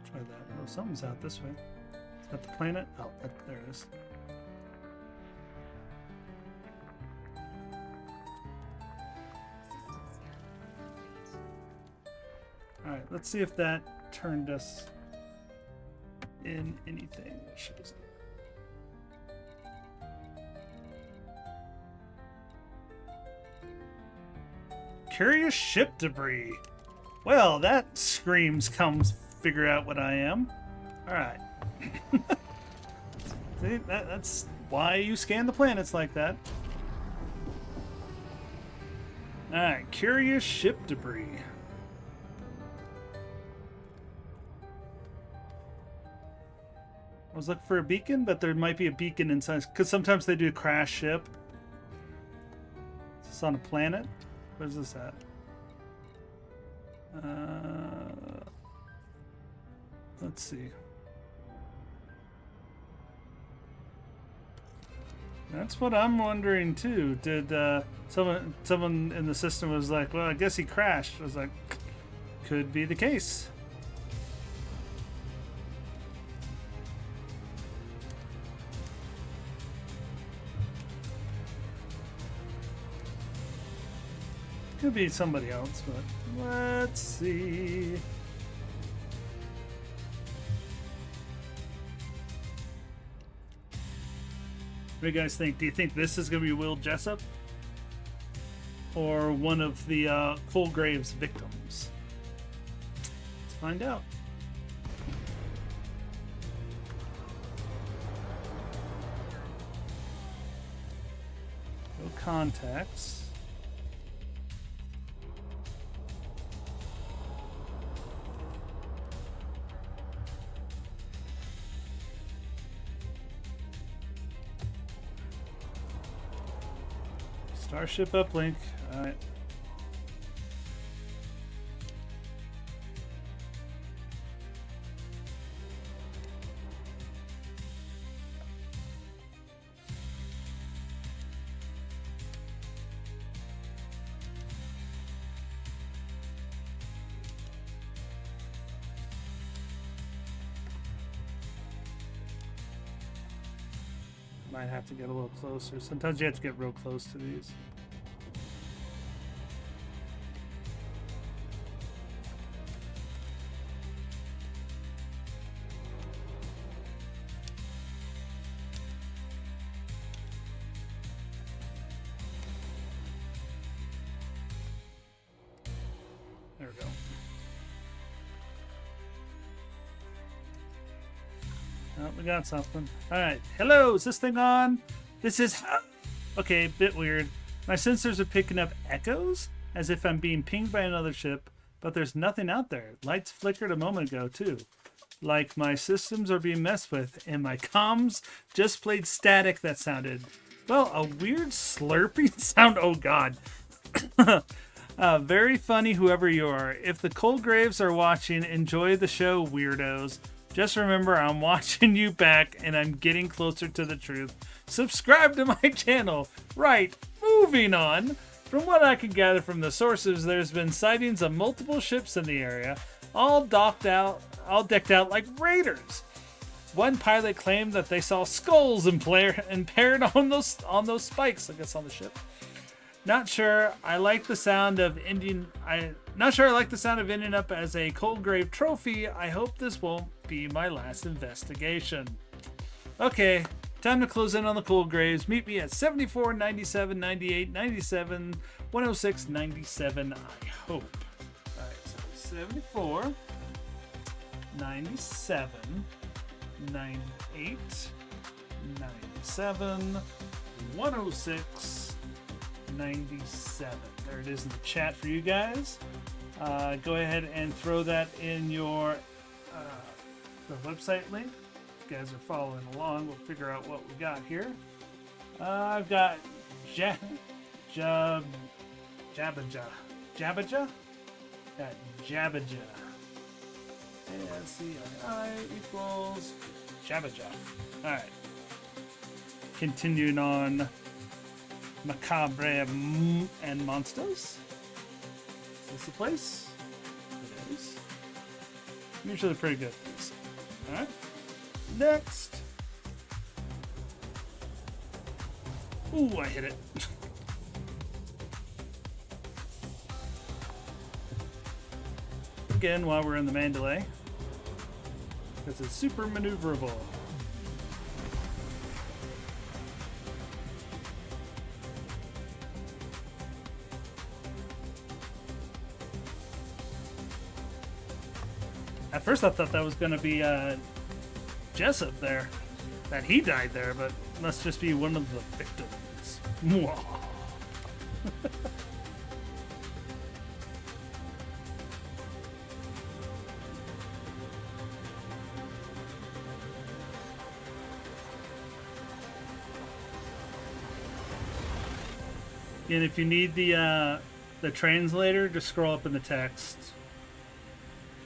Speaker 1: Try that. Oh, something's out this way. Is that the planet? Oh, there it is. Alright, let's see if that turned us in anything that shows up. Curious ship debris. Well, that screams come figure out what I am. Alright. See, that's why you scan the planets like that. Alright, curious ship debris. I was looking for a beacon, but there might be a beacon inside, because sometimes they do crash ship. Is this on a planet? Where's this at? Let's see. That's what I'm wondering too. Did someone in the system was like, well, I guess he crashed. I was like, could be the case. Could be somebody else, but let's see. What do you guys think? Do you think this is going to be Will Jessup? Or one of the Colgrave's victims? Let's find out. No contacts. Starship uplink. Alright. Might have to get a little closer. Sometimes you have to get real close to these. There we go. Oh, we got something. Alright. Hello, is this thing on? This is... Okay, bit weird. My sensors are picking up echoes, as if I'm being pinged by another ship, but there's nothing out there. Lights flickered a moment ago, too. Like my systems are being messed with, and my comms just played static that sounded... Well, a weird slurping sound. Oh, God. Very funny, whoever you are. If the Colgraves are watching, enjoy the show, weirdos. Just remember, I'm watching you back, and I'm getting closer to the truth. Subscribe to my channel. Right, moving on. From what I can gather from the sources, there's been sightings of multiple ships in the area, all decked out like raiders. One pilot claimed that they saw skulls impaired on those spikes, I guess, on the ship. Not sure I like the sound of ending up as a Colgrave trophy. I hope this won't be my last investigation. Okay, time to close in on the Colgraves. Meet me at 74, 97, 98, 97, 106, 97, I hope. Alright, so 74, 97, 98, 97, 106, 97. There it is in the chat for you guys. Go ahead and throw that in your the website link. If you guys are following along, we'll figure out what we got here. I've got Jabbaja. Got Jabbaja. ASCII equals Jabbaja. Alright. Continuing on Macabre and Monsters. Is this the place? It is. I'm usually pretty good at these. Alright. Next. Ooh, I hit it. Again, while we're in the Mandalay. Because it's super maneuverable. At first I thought that was going to be Jessup there. That he died there, but must just be one of the victims. Mwah. And if you need the translator, just scroll up in the text.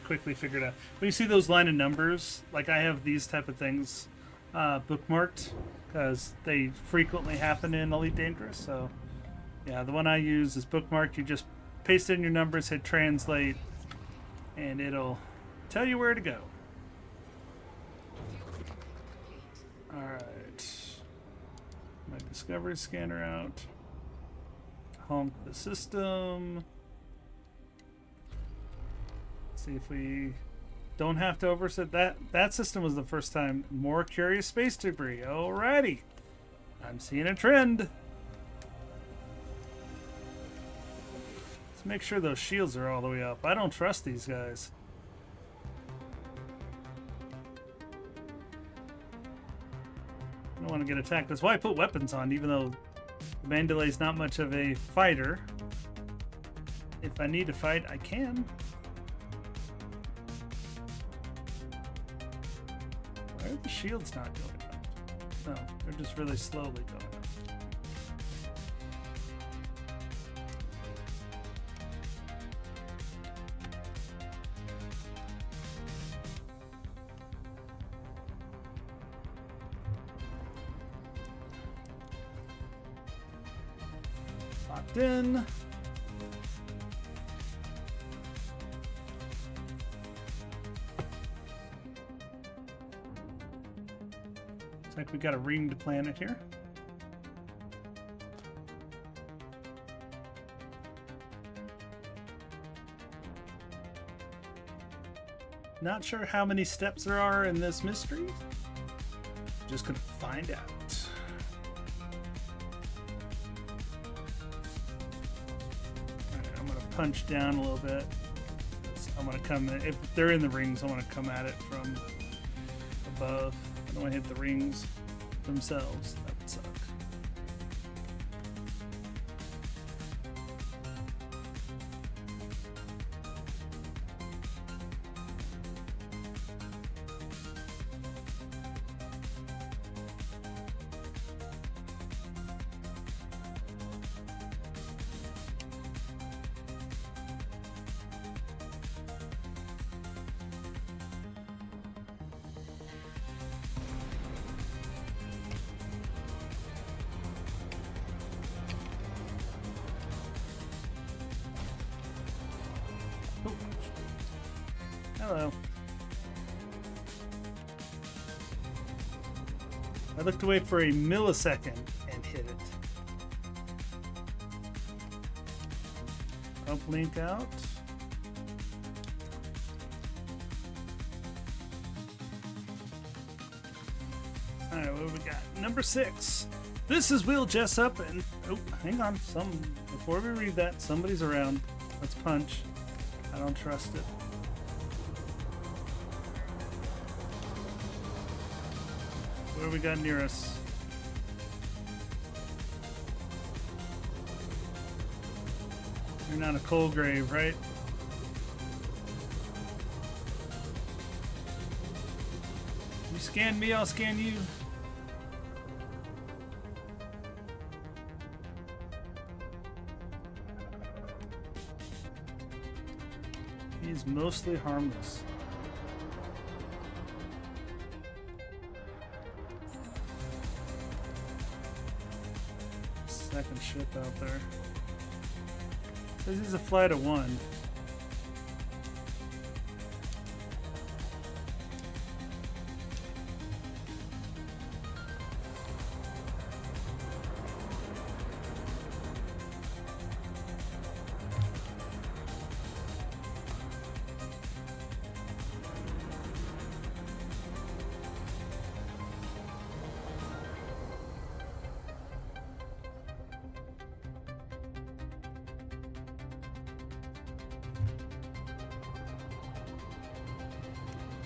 Speaker 1: Quickly figure it out. When you see those line of numbers, like I have these type of things bookmarked because they frequently happen in Elite Dangerous. So yeah, the one I use is bookmarked. You just paste in your numbers, hit translate, and it'll tell you where to go. All right, my discovery scanner out. Home to the system. See if we don't have to overset that. That system was the first time. More curious space debris. Alrighty. I'm seeing a trend. Let's make sure those shields are all the way up. I don't trust these guys. I don't want to get attacked. That's why I put weapons on, even though Mandalay's not much of a fighter. If I need to fight, I can. Why are the shields not going up? No, they're just really slowly going up. Locked in. Looks like we got a ringed planet here. Not sure how many steps there are in this mystery. Just gonna find out. Punch down a little bit. I'm gonna come in. If they're in the rings, I want to come at it from above. I don't want to hit the rings themselves. That would suck. Hello. I looked away for a millisecond and hit it. Uplink out. Alright, what do we got? Number 6. This is Will Jessup and... Oh, hang on. Before we read that, somebody's around. Let's punch. I don't trust it. What do we got near us? You're not a Colgrave, right? You scan me, I'll scan you. He's mostly harmless. Second ship out there. Says he's a flight of 1.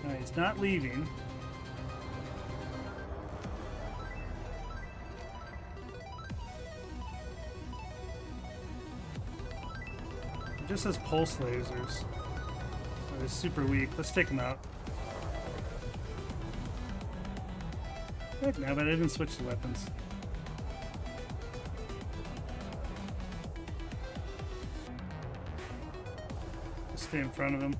Speaker 1: No, he's not leaving. He just has pulse lasers. So he's super weak. Let's take him out. Heck no, but I didn't switch the weapons. Just stay in front of him.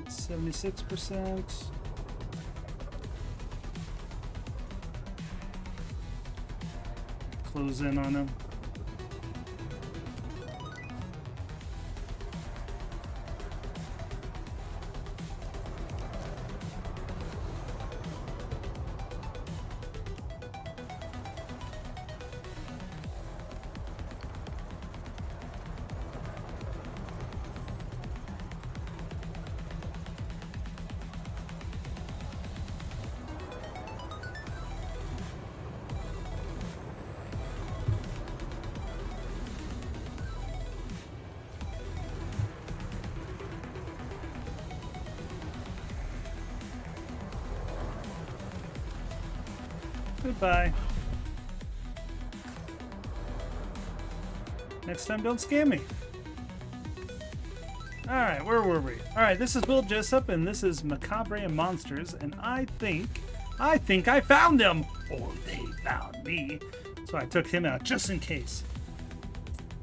Speaker 1: It's 76%. Close in on him. Goodbye. Next time, don't scam me. Alright, where were we? Alright, this is Will Jessup, and this is Macabre and Monsters, and I think I found them! Or they found me. So I took him out, just in case.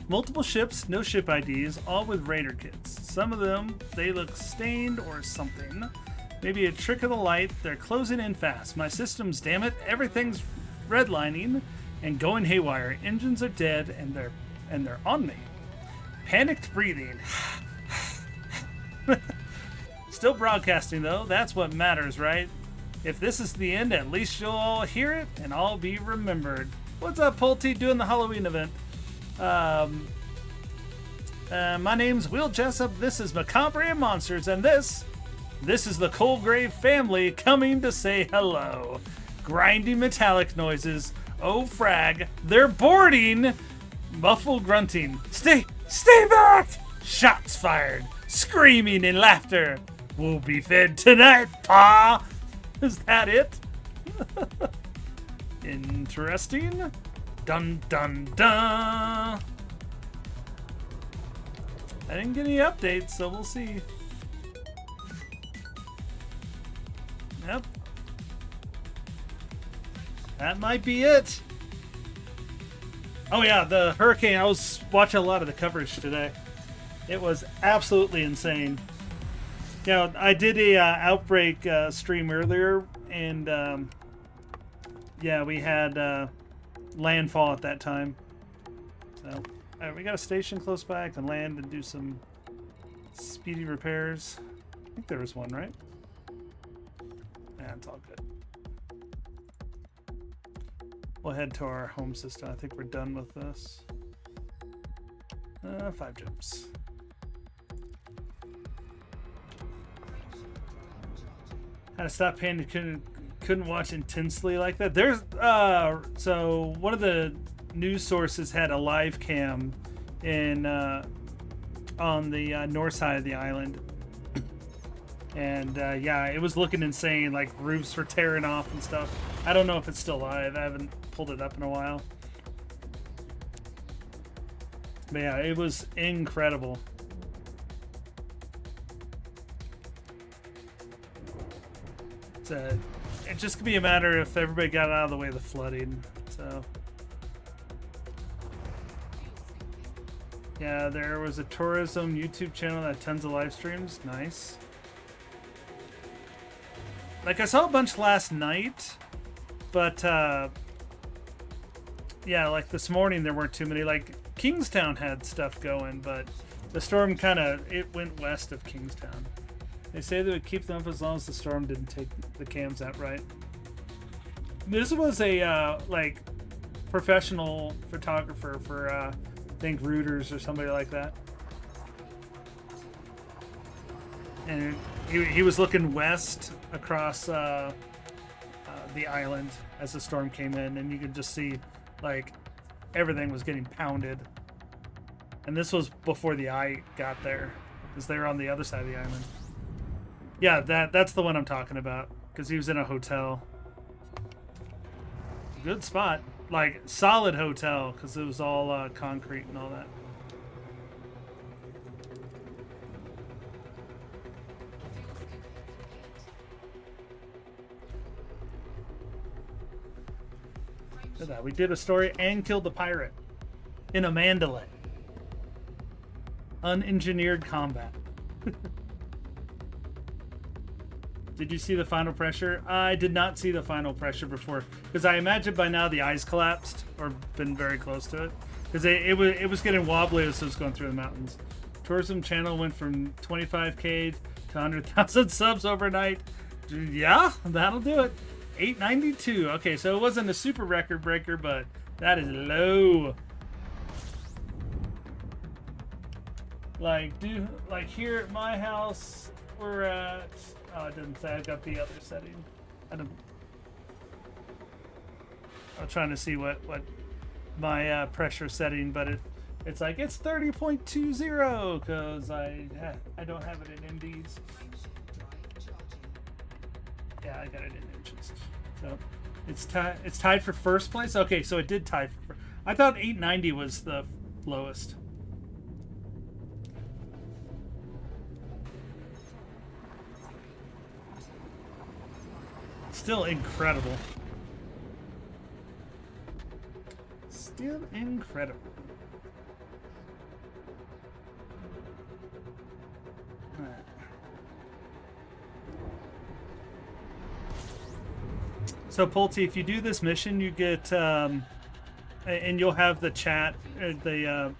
Speaker 1: Multiple ships, no ship IDs, all with raider kits. Some of them, they look stained or something. Maybe a trick of the light. They're closing in fast. My systems, damn it, everything's redlining and going haywire. Engines are dead and they're on me. Panicked breathing. Still broadcasting though. That's what matters, right? If this is the end, at least you'll all hear it and I'll be remembered. What's up, Pulte? Doing the Halloween event. My name's Will Jessup. This is Macabre and Monsters, and this is the Colgrave family coming to say hello. Grinding metallic noises. Oh frag. They're boarding. Muffled grunting. Stay back! Shots fired. Screaming and laughter. We'll be fed tonight, Pa. Is that it? Interesting. Dun dun dun. I didn't get any updates, so we'll see. Yep. That might be it. Oh yeah, the hurricane. I was watching a lot of the coverage today. It was absolutely insane. You know, I did a outbreak stream earlier, and yeah, we had landfall at that time. So, all right, we got a station close by. I can land and do some speedy repairs. I think there was one, right? Yeah, it's all good. We'll head to our home system. I think we're done with this. 5 jumps. How to stop pain? Couldn't watch intensely like that. There's so one of the news sources had a live cam in on the north side of the island, and yeah, it was looking insane. Like roofs were tearing off and stuff. I don't know if it's still live. I haven't pulled it up in a while. But yeah, it was incredible. It just could be a matter if everybody got out of the way of the flooding. So yeah, there was a tourism YouTube channel that had tons of live streams. Nice. Like I saw a bunch last night, but yeah, like this morning there weren't too many. Like Kingstown had stuff going, but the storm it went west of Kingstown. They say they would keep them up as long as the storm didn't take the cams out, right? This was a like professional photographer for I think Reuters or somebody like that, and he was looking west across the island as the storm came in, and you could just see like everything was getting pounded. And this was before the eye got there, because they were on the other side of the island. Yeah, that's the one I'm talking about, because he was in a hotel. Good spot. Like, solid hotel, because it was all concrete and all that. Look at that. We did a story and killed the pirate in a Mandalay. Unengineered combat. Did you see the final pressure? I did not see the final pressure before, because I imagine by now the ice collapsed or been very close to it, because it was getting wobbly as it was going through the mountains. Tourism channel went from 25K to 100,000 subs overnight. Yeah, that'll do it. 892. Okay, so it wasn't a super record breaker, but that is low. Like here at my house, we're at. Oh, it didn't say. I got the other setting. I'm trying to see what my pressure setting, but it's like it's 30.20 because I don't have it in Indies. Yeah, I got it in inches. So it's tied for first place. Okay, so it did tie for. I thought 890 was the lowest. Still incredible. Still incredible. Alright. So Pulte, if you do this mission, you get and you'll have the chat, the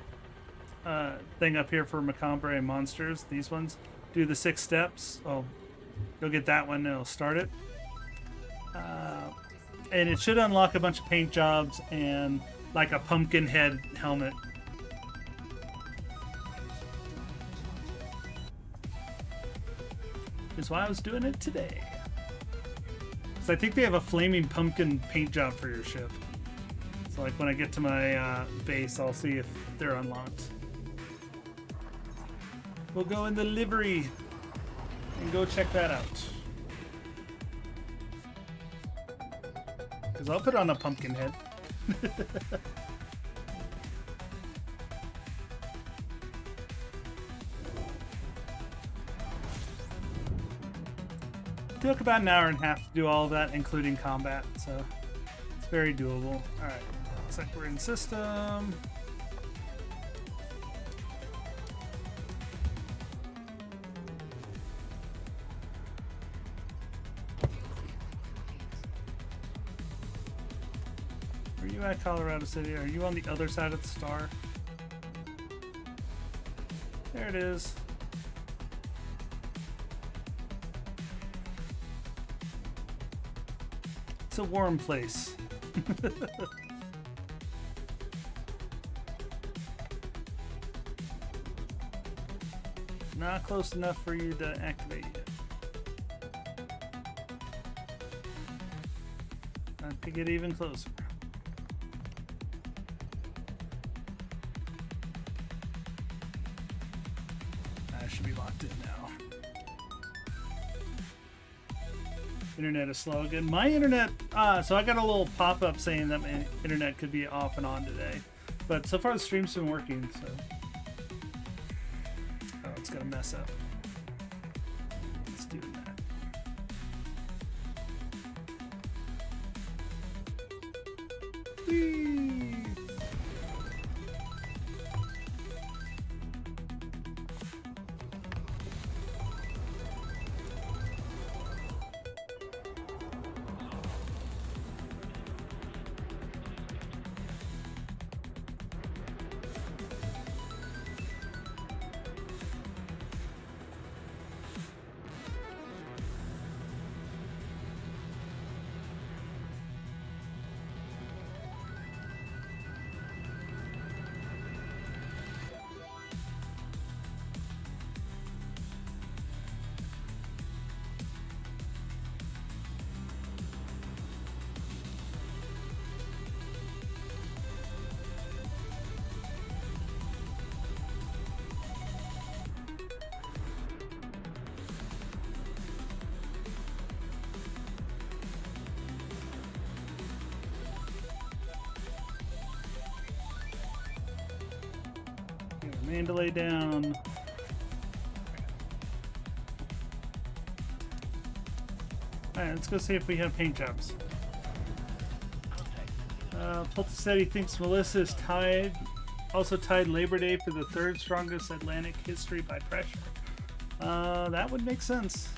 Speaker 1: thing up here for Macabre and Monsters. These ones do the 6 steps. Oh, you'll get that one. And it'll start it. And it should unlock a bunch of paint jobs and like a pumpkin head helmet. Is why I was doing it today. So I think they have a flaming pumpkin paint job for your ship. So like when I get to my base, I'll see if they're unlocked. We'll go in the livery and go check that out. Because I'll put on a pumpkin head. Took about an hour and a half to do all of that, including combat, so it's very doable. Alright, looks like we're in system. Are you at Colorado City? Are you on the other side of the star? There it is. It's a warm place. Not close enough for you to activate yet. Not to get even closer. I should be locked in now. Internet is slow again. My internet, so I got a little pop-up saying that my internet could be off and on today. But so far the stream's been working, so. Oh, it's gonna mess up. Let's do that. Whee! Mandalay down. Alright, let's go see if we have paint jobs. Pulse said he thinks Melissa is also tied Labor Day for the third strongest Atlantic history by pressure. That would make sense.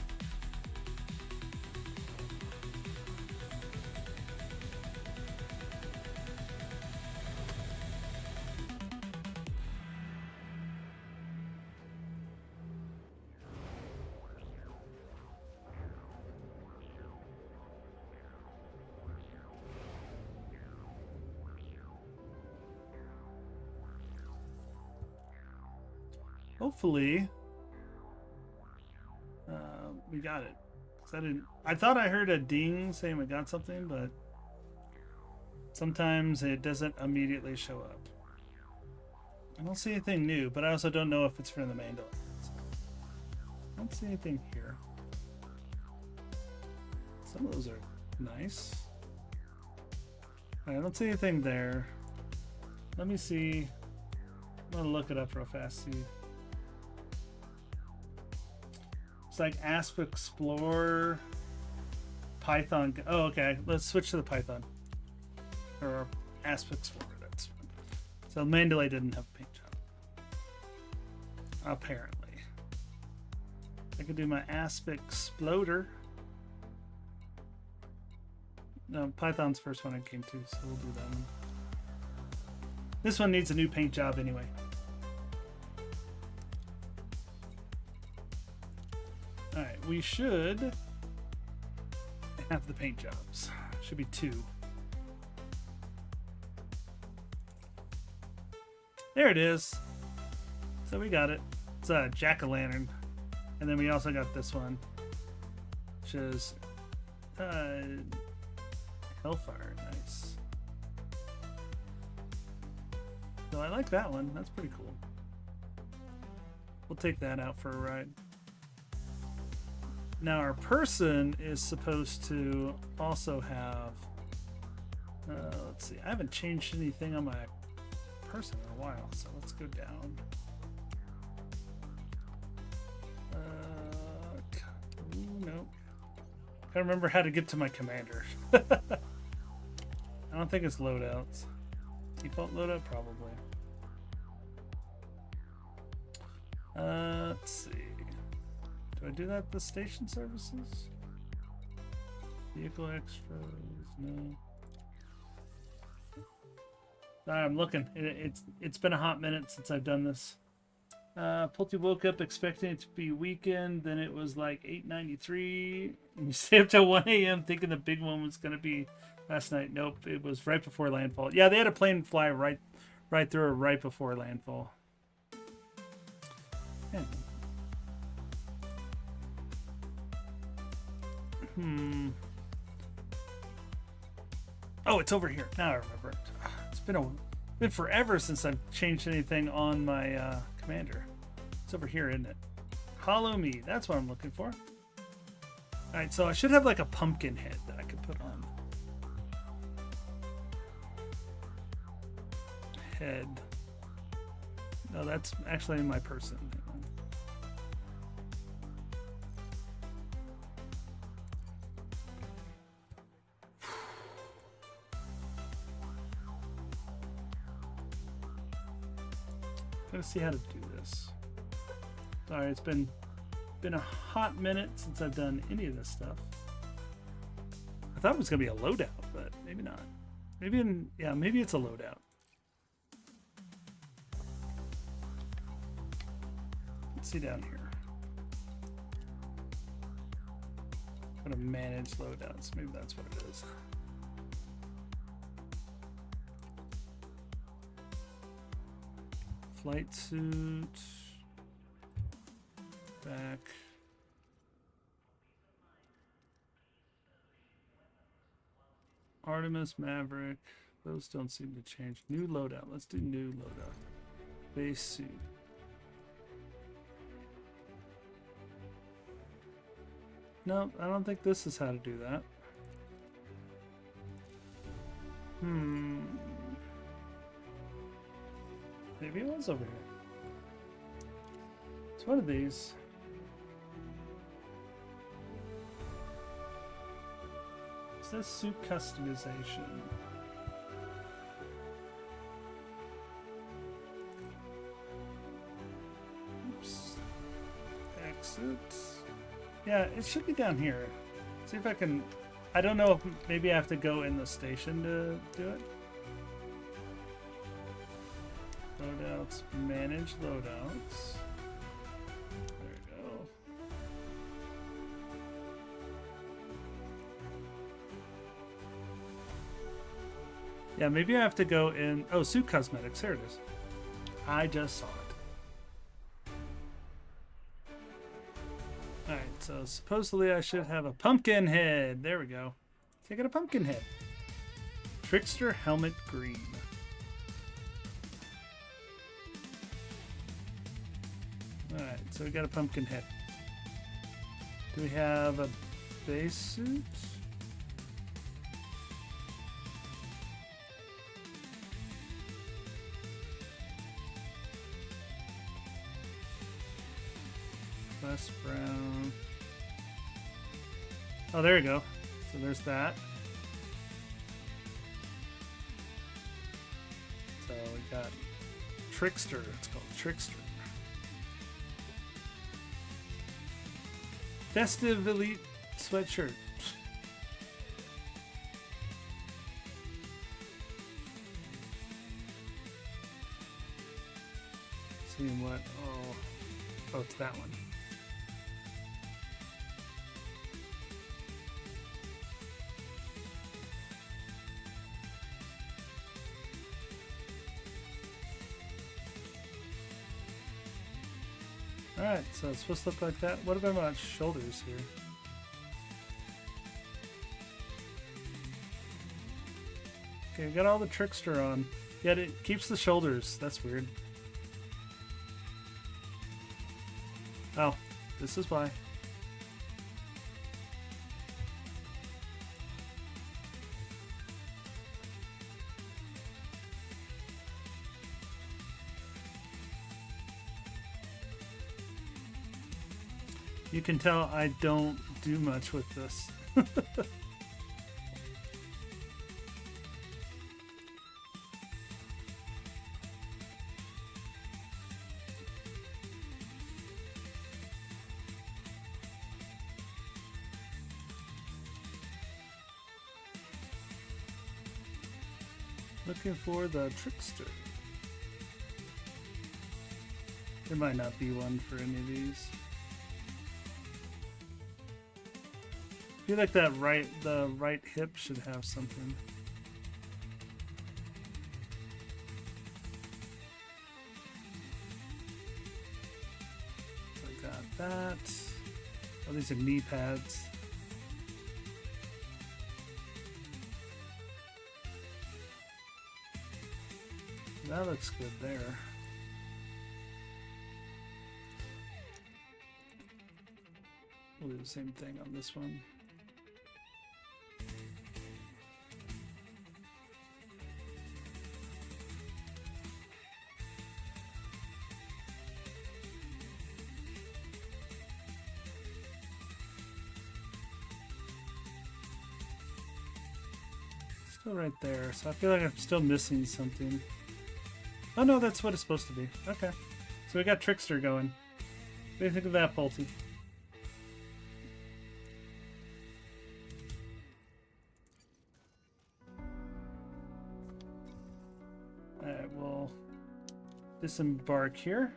Speaker 1: Hopefully, we got it. 'Cause I thought I heard a ding saying we got something, but sometimes it doesn't immediately show up. I don't see anything new, but I also don't know if it's from the Mandalay. I don't see anything here. Some of those are nice. I don't see anything there. Let me see. I'm gonna look it up real fast. See. It's like Asp Explorer, Python. Oh, okay. Let's switch to the Python. Or Asp Explorer. That's fine. So Mandalay didn't have a paint job. Apparently. I could do my Asp Exploder. No, Python's first one I came to, so we'll do that one. This one needs a new paint job anyway. Alright, we should have the paint jobs. Should be 2. There it is. So we got it. It's a jack-o'-lantern. And then we also got this one, which is Hellfire. Nice. So I like that one. That's pretty cool. We'll take that out for a ride. Now our person is supposed to also have Let's see. I haven't changed anything on my person in a while, so let's go down. Nope. Gotta remember how to get to my commander. I don't think it's loadouts. Default loadout, probably. Let's see. Do I do that at the station services? Vehicle extras, no. Sorry, I'm looking. It's been a hot minute since I've done this. Pulte woke up expecting it to be weekend, then it was like 8:93. And you stay up till 1 a.m. thinking the big one was gonna be last night. Nope, it was right before landfall. Yeah, they had a plane fly right through it right before landfall. Yeah. Oh, it's over here. Now I remember it. It's been forever since I've changed anything on my commander. It's over here, isn't it? Hollow me. That's what I'm looking for. Alright, so I should have like a pumpkin head that I could put on. Head. No, that's actually in my person. Gotta see how to do this. Sorry, it's been a hot minute since I've done any of this stuff. I thought it was gonna be a loadout, but maybe not. Maybe it's a loadout. Let's see down here. Gotta manage loadouts. Maybe that's what it is. Flight suit. Back. Artemis, Maverick. Those don't seem to change. New loadout. Let's do new loadout. Base suit. No, I don't think this is how to do that. Maybe it was over here. It's one of these. It says suit customization. Oops. Exit. Yeah, it should be down here. See if I can... I don't know if maybe I have to go in the station to do it. Loadouts. Manage loadouts. There we go. Yeah, maybe I have to go in... Oh, suit cosmetics. Here it is. I just saw it. Alright, so supposedly I should have a pumpkin head. There we go. So I got a pumpkin head. Trickster helmet green. Alright, so we got a pumpkin head. Do we have a base suit? West brown. Oh, there you go. So there's that. So we got Trickster. It's called Trickster. Festive Elite sweatshirt. Seeing what? Oh, it's that one. Alright, so it's supposed to look like that. What about my shoulders here? Okay, we got all the Trickster on. Yet it keeps the shoulders. That's weird. Oh, this is why. You can tell I don't do much with this. Looking for the trickster. There might not be one for any of these. I feel like the right hip should have something. So I got that. Oh, these are knee pads. That looks good there. We'll do the same thing on this one. Still right there, so I feel like I'm still missing something. Oh no, that's what it's supposed to be. Okay. So we got Trickster going. What do you think of that, Pulte? Alright, we'll disembark here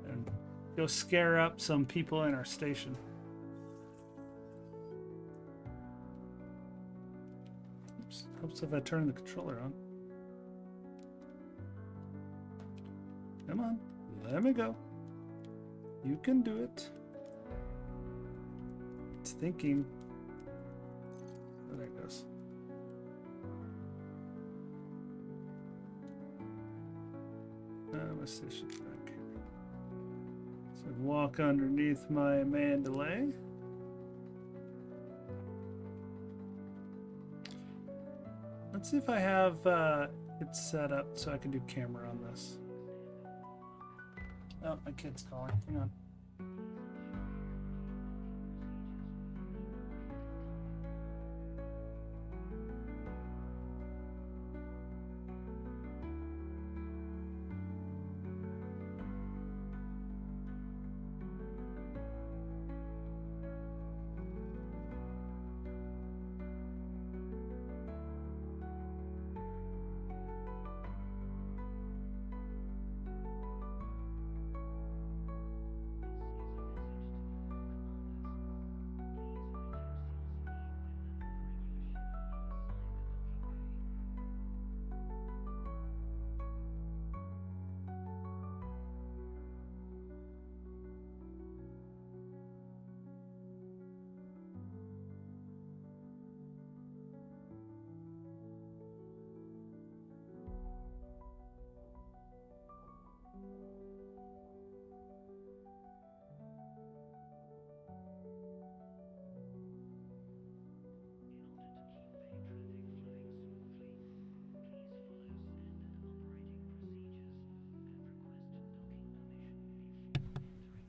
Speaker 1: and go scare up some people in our station. Oops. Helps if I turn the controller on. Come on, let me go. You can do it. It's thinking. Oh, there it goes. My station's back here. So walk underneath my Mandalay. Let's see if I have it set up so I can do camera on this. Oh, my kid's calling. Hang on.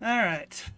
Speaker 1: All right.